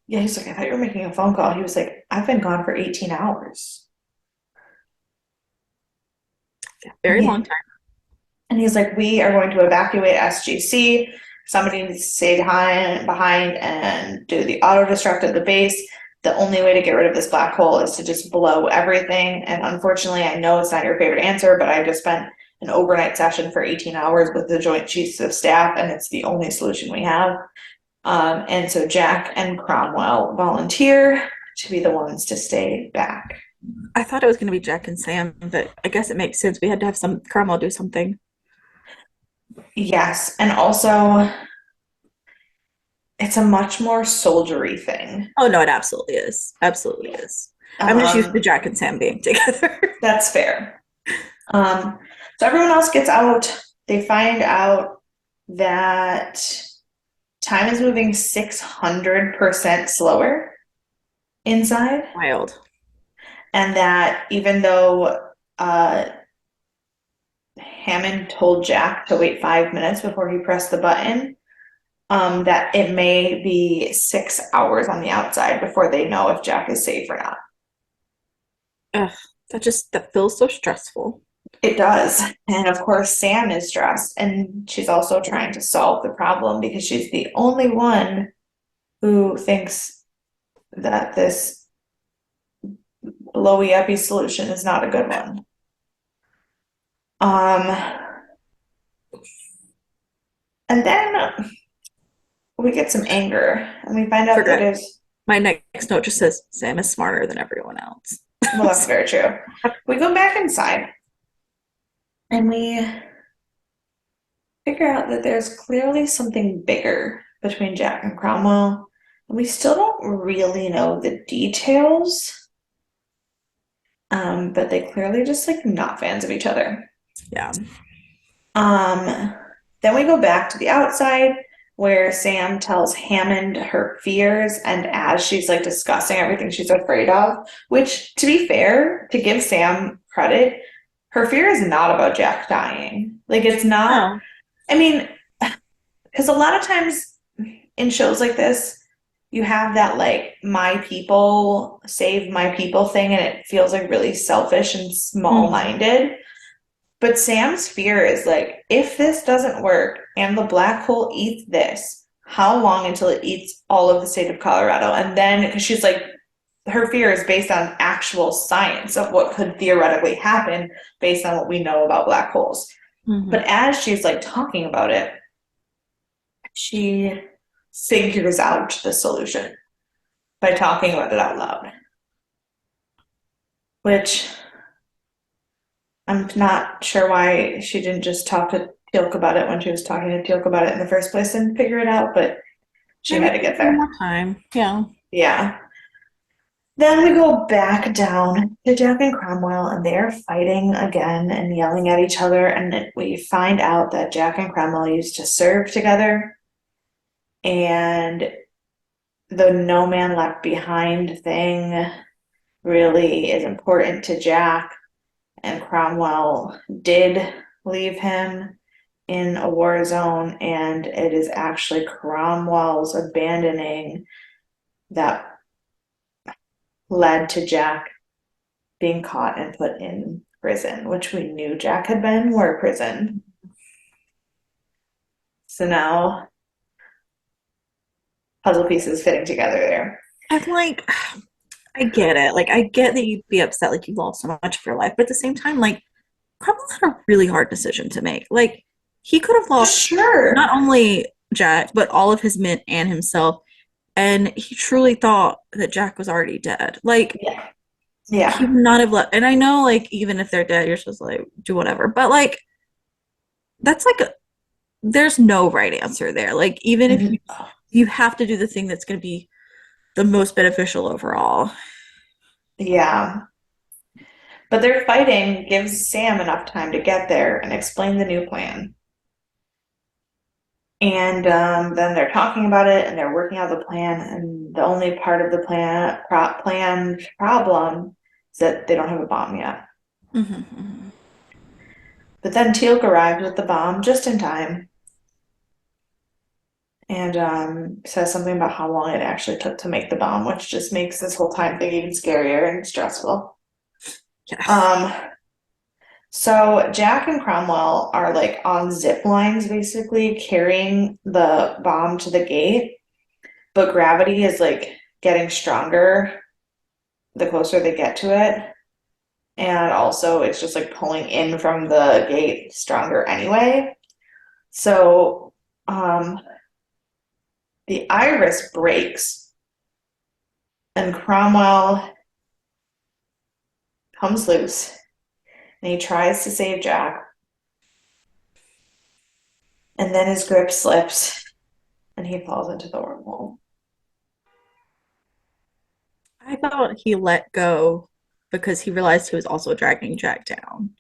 yeah, he's like, "I thought you were making a phone call." He was like, "I've been gone for 18 hours." And Very long he, time. and he's like, "We are going to evacuate SGC. Somebody needs to stay behind and do the auto destruct of the base. The only way to get rid of this black hole is to just blow everything." And unfortunately, I know it's not your favorite answer, but I just spent an overnight session for 18 hours with the Joint Chiefs of Staff, and it's the only solution we have. And so Jack and Cromwell volunteer to be the ones to stay back. I thought it was going to be Jack and Sam, but I guess it makes sense. We had to have some Cromwell do something. Yes, and also it's a much more soldiery thing. Oh no, it absolutely is. Absolutely is. I'm just used to Um, Jack and Sam being together. that's fair. Um, so everyone else gets out. They find out that time is moving 600% slower inside, Wild. and that even though uh, Hammond told Jack to wait 5 minutes before he pressed the button, that it may be 6 hours on the outside before they know if Jack is safe or not. Ugh, that feels so stressful. It does. And of course, Sam is stressed, and she's also trying to solve the problem because she's the only one who thinks that this blowy uppy solution is not a good one. Um, and then we get some anger, and we find out that Forgot. there's, My next note just says Sam is smarter than everyone else. well, that's very true. We go back inside, and we figure out that there's clearly something bigger between Jack and Cromwell, and we still don't really know the details. But they clearly just like not fans of each other. Yeah. Um, then we go back to the outside where Sam tells Hammond her fears, and as she's like discussing everything she's afraid of, which to be fair, to give Sam credit, her fear is not about Jack dying. Like it's not, No. I mean, because a lot of times in shows like this, you have that like my people save my people thing, and it feels like really selfish and small Mm-hmm. minded. But Sam's fear is like, if this doesn't work and the black hole eats this, how long until it eats all of the state of Colorado? And then, because she's like, her fear is based on actual science of what could theoretically happen based on what we know about black holes. Mm-hmm. But as she's like talking about it, she figures out the solution by talking about it out loud, which I'm not sure why she didn't just talk to Teal'c about it when she was talking to Teal'c about it in the first place and figure it out, but she Maybe had to get one there. more time. Yeah. Yeah. Then we go back down to Jack and Cromwell, and they're fighting again and yelling at each other. And we find out that Jack and Cromwell used to serve together, and the no man left behind thing really is important to Jack. And Cromwell did leave him in a war zone, and it is actually Cromwell's abandoning that led to Jack being caught and put in prison, which we knew Jack had been war prison. So now puzzle pieces fitting together there. I'm like, I get it. Like, I get that you'd be upset, like you lost so much of your life, but at the same time, like, Cromwell had a really hard decision to make. Like, he could have For lost not sure. only Jack, but all of his men and himself. And he truly thought that Jack was already dead. Like, Yeah. he Yeah. would not have let, and I know, like, even if they're dead, you're supposed to, like, do whatever. But, like, that's like, there's no right answer there. Like, even if you have to do the thing that's going to be the most beneficial overall. Yeah. But their fighting gives Sam enough time to get there and explain the new plan. And then they're talking about it and they're working out the plan. And the only part of the plan problem is that they don't have a bomb yet. Mm-hmm. But then Teal'c arrives with the bomb just in time and says something about how long it actually took to make the bomb, which just makes this whole time thing even scarier and stressful. Yes. Um, so Jack and Cromwell are like on zip lines basically carrying the bomb to the gate, but gravity is like getting stronger the closer they get to it. And also it's just like pulling in from the gate stronger anyway. So the iris breaks and Cromwell comes loose and he tries to save Jack. And then his grip slips and he falls into the wormhole. I thought he let go because he realized he was also dragging Jack down.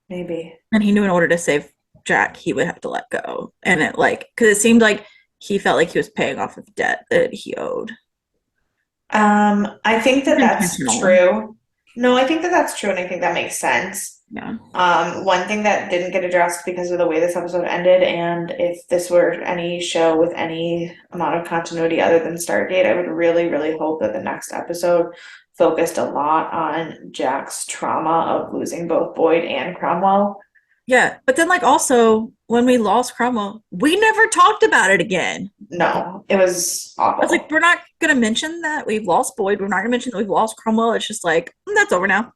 Maybe. And he knew in order to save Jack, he would have to let go. And it like, because it seemed like he felt like he was paying off of debt that he owed. I think It's that that's intentional. true. No, I think that that's true, and I think that makes sense. Yeah. One thing that didn't get addressed because of the way this episode ended, and if this were any show with any amount of continuity other than Stargate, I would really, really hope that the next episode focused a lot on Jack's trauma of losing both Boyd and Cromwell. Yeah. But then, like, also, when we lost Cromwell, we never talked about it again. No, it was I was like, awful. we're not going to mention that we've lost Boyd. We're not going to mention that we've lost Cromwell. It's just like, that's over now.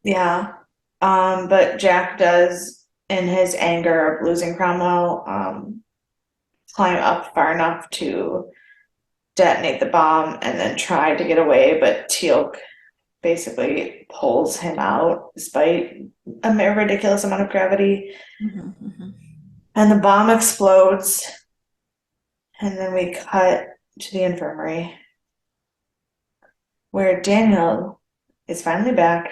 Yeah. But Jack does, in his anger of losing Cromwell, climb up far enough to detonate the bomb and then try to get away, but Teal'c basically pulls him out despite a ridiculous amount of gravity. Mm-hmm, mm-hmm. And the bomb explodes, and then we cut to the infirmary where Daniel is finally back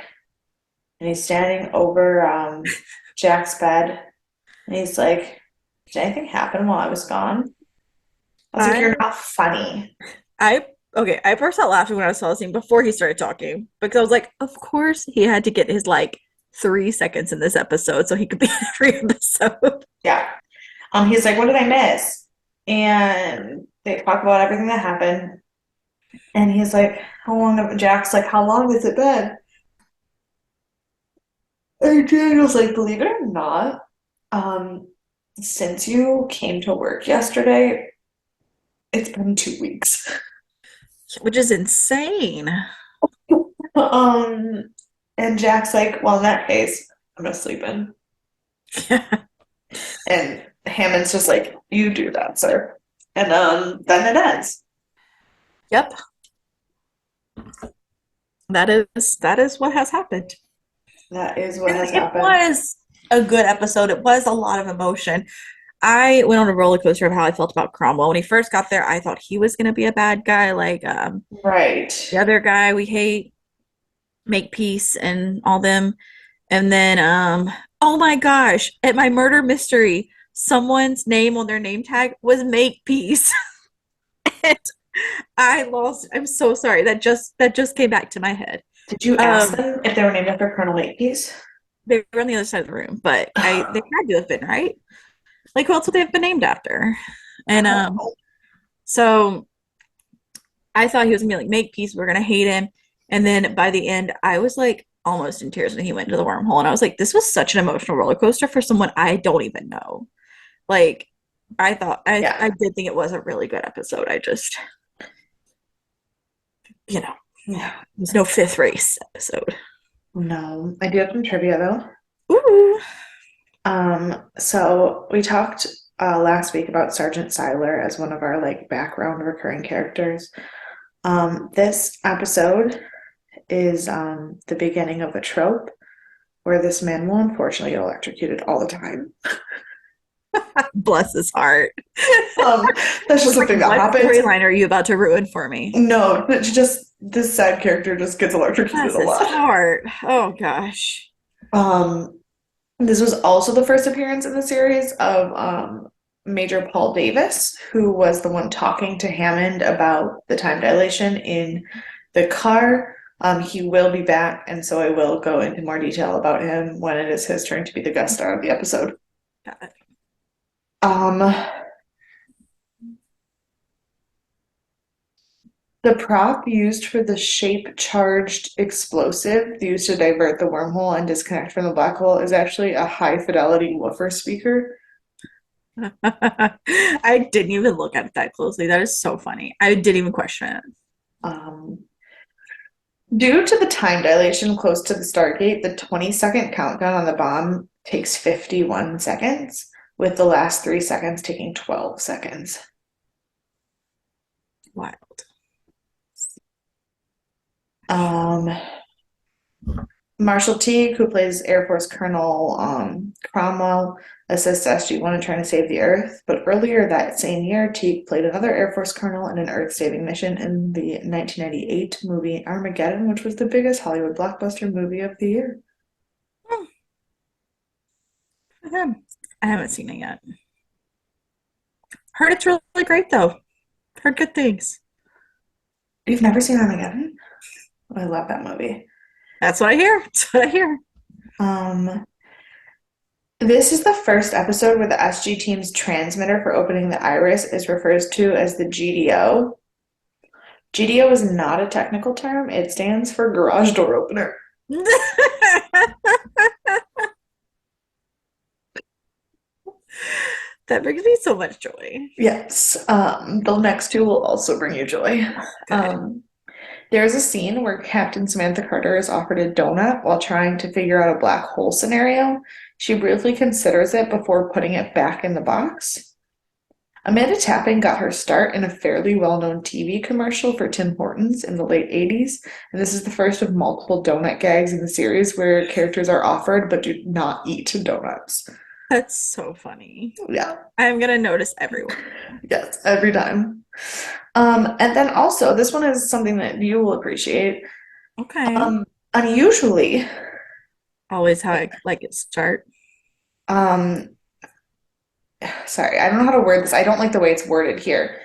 and he's standing over Jack's bed and he's like, did anything happen while I was gone? I was like, I you're not funny. I okay, I burst out laughing when I saw the scene before he started talking because I was like, of course he had to get his like 3 seconds in this episode so he could be in every episode. Yeah. He's like, what did I miss? And they talk about everything that happened. And he's like, how long have Jack's like, how long has it been? And Daniel's like, believe it or not, um, since you came to work yesterday, it's been 2 weeks. Which is insane. Um, and Jack's like, well, in that case, I'm gonna sleep in. And Hammond's just like, you do that, sir. And then it ends. Yep. That is what has happened. That is what And has it happened. was a good episode. It was a lot of emotion. I went on a roller coaster of how I felt about Cromwell. When he first got there, I thought he was going to be a bad guy, like Right. the other guy we hate, Make Peace, and all them. And then, oh my gosh, at my murder mystery, someone's name on their name tag was Make Peace. And I lost. I'm so sorry. That just came back to my head. Did you ask Um, them if they were named after Colonel Makepeace? they were on the other side of the room, but they had to have been right. Like, who else would they have been named after? I And don't know. so I thought he was gonna be like, make peace, we're gonna hate him. And then by the end, I was like almost in tears when he went to the wormhole. And I was like, this was such an emotional roller coaster for someone I don't even know. Like, I thought I Yeah. did think it was a really good episode. I just, Yeah. there's no fifth race episode. No. I do have some trivia though. Ooh. So we talked last week about Sergeant Siler as one of our like background recurring characters. This episode is the beginning of a trope where this man will unfortunately get electrocuted all the time. Bless his heart. Um, I that's just was like, something that what happens. storyline are you about to ruin for me? No, it's just this sad character just gets electrocuted Bless a his lot. heart. Oh gosh. Um, this was also the first appearance in the series of Major Paul Davis, who was the one talking to Hammond about the time dilation in the car. He will be back, and so I will go into more detail about him when it is his turn to be the guest star of the episode. God. Um, the prop used for the shape-charged explosive used to divert the wormhole and disconnect from the black hole is actually a high-fidelity woofer speaker. I didn't even look at it that closely. That is so funny. I didn't even question it. Um, Due to the time dilation close to the Stargate, the 20-second countdown on the bomb takes 51 seconds, with the last 3 seconds taking 12 seconds. Wild. Um, Marshall Teague, who plays Air Force Colonel Cromwell, assists SG-1 in trying to save the Earth. But earlier that same year, Teague played another Air Force colonel in an Earth-saving mission in the 1998 movie Armageddon, which was the biggest Hollywood blockbuster movie of the year. Hmm. I haven't seen it yet. Heard it's really great though. Heard good things. You've never seen Armageddon? I love that movie. That's what I hear. That's what I hear. Um, this is the first episode where the SG team's transmitter for opening the iris is referred to as the GDO. GDO is not a technical term, it stands for garage door opener. That brings me so much joy. Yes, the next two will also bring you joy. Good. There's a scene where Captain Samantha Carter is offered a donut while trying to figure out a black hole scenario. She briefly considers it before putting it back in the box. Amanda Tapping got her start in a fairly well-known TV commercial for Tim Hortons in the late 80s, and this is the first of multiple donut gags in the series where characters are offered but do not eat donuts. That's so funny. Yeah, I'm gonna notice everyone. yes, every time. And then also, this one is something that you will appreciate. Okay. Um, Unusually, Always how I like it start. um, sorry, I don't know how to word this. I don't like the way it's worded here.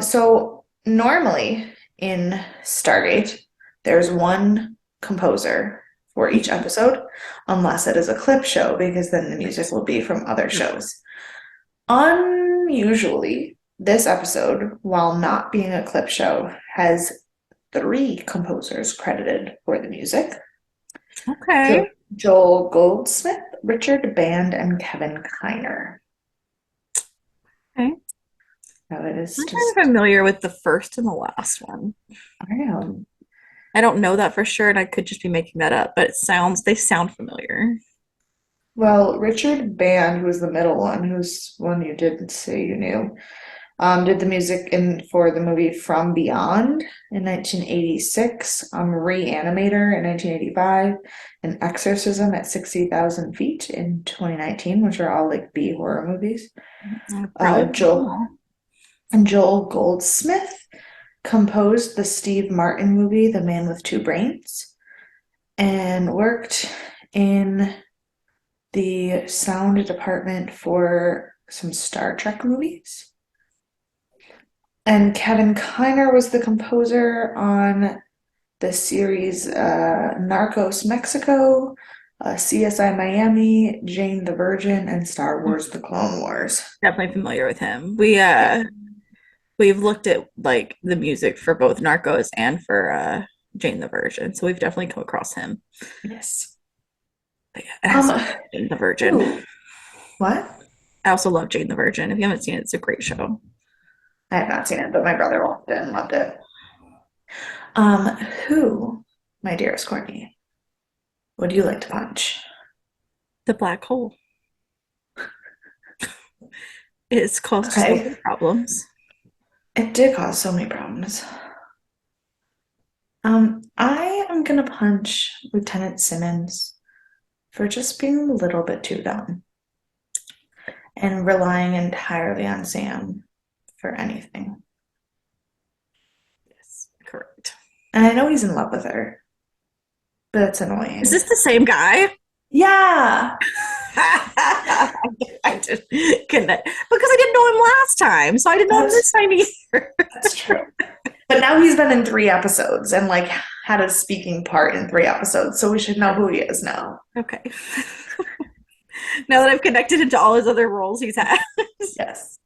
So normally in Stargate, there's one composer for each episode, unless it is a clip show, because then the music will be from other shows. Unusually, this episode, while not being a clip show, has three composers credited for the music. Okay. Joel Goldsmith, Richard Band, and Kevin Kiner. Okay. So it is I'm just, kind of familiar with the first and the last one. I am. I don't know that for sure, and I could just be making that up, but they sound familiar. Well, Richard Band, who was the middle one, who's one you didn't say you knew, Did the music for the movie From Beyond in 1986, Reanimator in 1985, and Exorcism at 60,000 Feet in 2019, which are all like B horror movies. I've Uh, probably watched them Joel all. Joel Goldsmith composed the Steve Martin movie The Man with Two Brains and worked in the sound department for some Star Trek movies. And Kevin Kiner was the composer on the series Narcos Mexico, CSI Miami, Jane the Virgin, and Star Wars The Clone Wars. Definitely familiar with him. Yeah. We've looked at like the music for both Narcos and for Jane the Virgin, so we've definitely come across him. Yes. But yeah, I also love Jane the Virgin. Who? What? I also love Jane the Virgin. If you haven't seen it, it's a great show. I have not seen it, but my brother watched it and loved it. Um, who, my dearest Courtney, would you like to punch? The Black Hole. It's caused so Okay. many problems. It did cause so many problems. I am gonna punch Lieutenant Simmons for just being a little bit too dumb and relying entirely on Sam for anything. Yes, correct. And I know he's in love with her, but it's Is annoying. this the same guy? Yeah, I didn't connect because I didn't know him last time, so I didn't know him this that's time either. that's true. But now he's been in 3 episodes and like had a speaking part in 3 episodes, so we should know who he is now. Okay. Now that I've connected him to all his other roles he's had. Yes.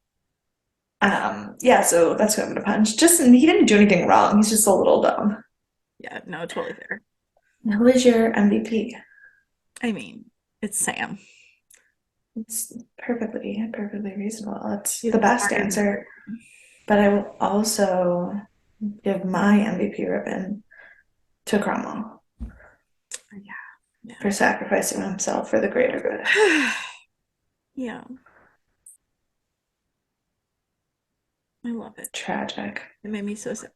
Yeah, so that's who I'm gonna punch. Just he didn't do anything wrong. He's just a little dumb. Yeah, no, totally fair. Who is your MVP? I mean, it's Sam. It's perfectly reasonable. It's He's the the best smartest. answer. But I will also give my MVP ribbon to Cromwell Yeah, for sacrificing himself for the greater good. yeah. Yeah, I love it. Tragic. It made me so sad.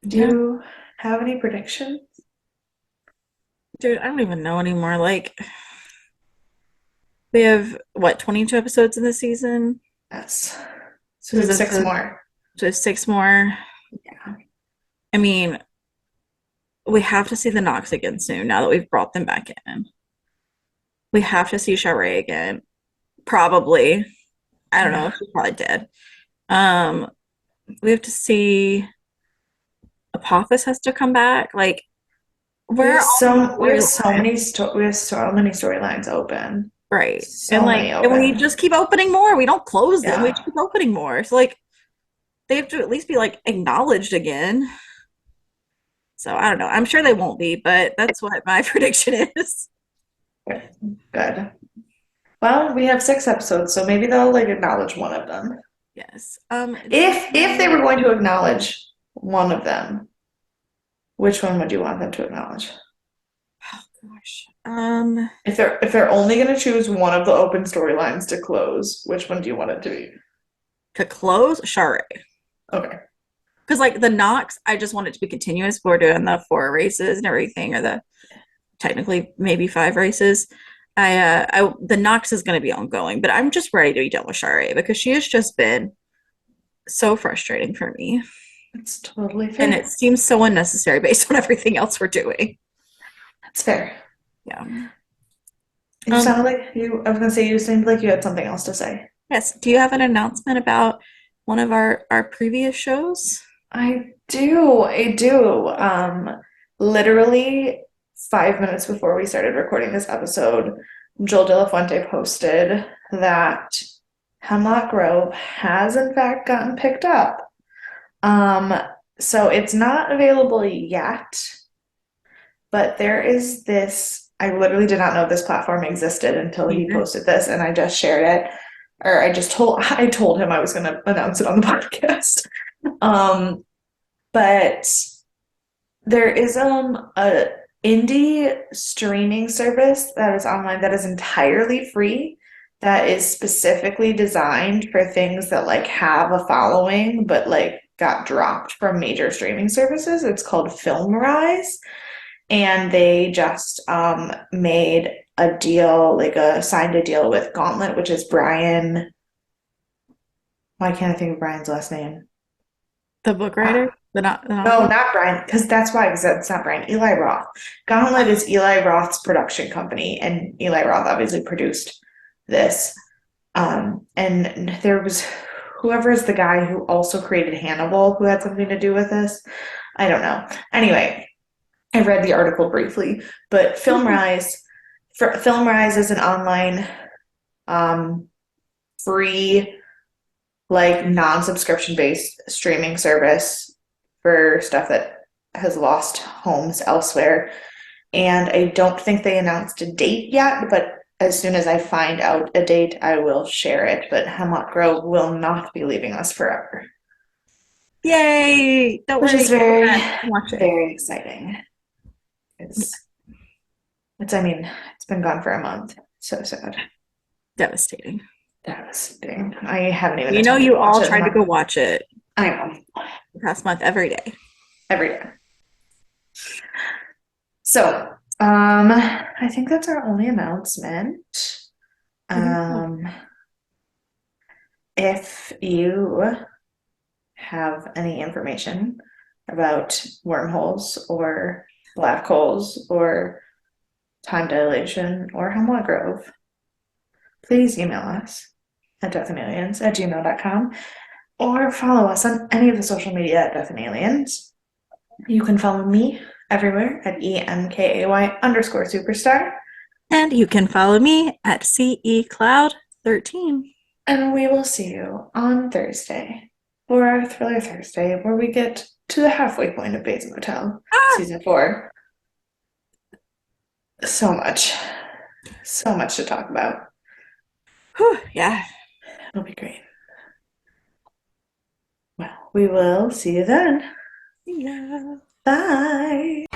Do Yeah, you have any predictions? dude, I don't even know anymore. Like, we have what, 22 episodes in this season? Yes. So we This have is six episode, more. so there's six more. Yeah. I mean, we have to see the Knox again soon now that we've brought them back in. We have to see Sharae again. Probably. I don't know. Yeah. She's probably dead. Um, we have to see Apophis has to come back. Like, We where have are all these so we have so storylines? many storylines open. Right. And So like, many and we open. just keep opening more. We don't close them. We Yeah. just keep opening more. So like, they have to at least be like acknowledged again. So I don't know. I'm sure they won't be, but that's what my prediction is. Good. Good. Well, we have 6 episodes, so maybe they'll like acknowledge one of them. Yes. Do you If they were going to acknowledge one of them, which one would you want them to acknowledge? oh gosh. If they're only going to choose one of the open storylines to close, which one do you want it to be? To close, Sharae. Okay. Because like the Knox, I just want it to be continuous. We're doing the 4 races and everything, or the technically maybe 5 races. The Knox is going to be ongoing, but I'm just ready to be done with Sharae because she has just been so frustrating for me, That's totally and it fair. seems so unnecessary based on everything else we're doing. That's fair. Yeah. You Um. sounded like you, I was going to say, you seemed like you had something else to say. Yes. Do you have an announcement about one of our previous shows? I do. Literally 5 minutes before we started recording this episode, Joel De La Fuente posted that Hemlock Grove has in fact gotten picked up. Um, so it's not available yet, but there is this. I literally did not know this platform existed until he Either. posted this, and I just shared it, or I told him I was going to announce it on the podcast. Um, but there is a indie streaming service that is online that is entirely free that is specifically designed for things that like have a following but like got dropped from major streaming services. It's called Film Rise, and they just made a deal, like a signed a deal with Gauntlet, which is Brian. Why can't I think of Brian's last name? The book Uh, writer, the no, novelist. not Brian, because that's why, because that's not Brian. Eli Roth. Gauntlet is Eli Roth's production company, and Eli Roth obviously produced this. And there was whoever is the guy who also created Hannibal who had something to do with this. I don't know. Anyway, I read the article briefly, but Film Rise is an online um, free, like non-subscription based streaming service for stuff that has lost homes elsewhere. And I don't think they announced a date yet, but as soon as I find out a date, I will share it. But Hemlock Grove will not be leaving us forever, Yay! Don't which is worry, very, watch it. very exciting. It's, I mean, it's been gone for a month. So sad. Devastating. Devastating. I haven't even You know, attempted to you watch all it in the tried to go month. watch it I know. the past month every day. Every day. So, I think that's our only announcement. I think so. Um, if you have any information about wormholes or black holes or time dilation or Hemlock Grove, please email us at deathandaliens@gmail.com or follow us on any of the social media at Death and Aliens. You can follow me everywhere at EMKAY_superstar. And you can follow me at CE Cloud 13. And we will see you on Thursday for our Thriller Thursday, where we get to the halfway point of Bates Motel, Ah! season 4. So much. So much to talk about. Whew, yeah. It'll be great. Well, we will see you then. Yeah. Bye.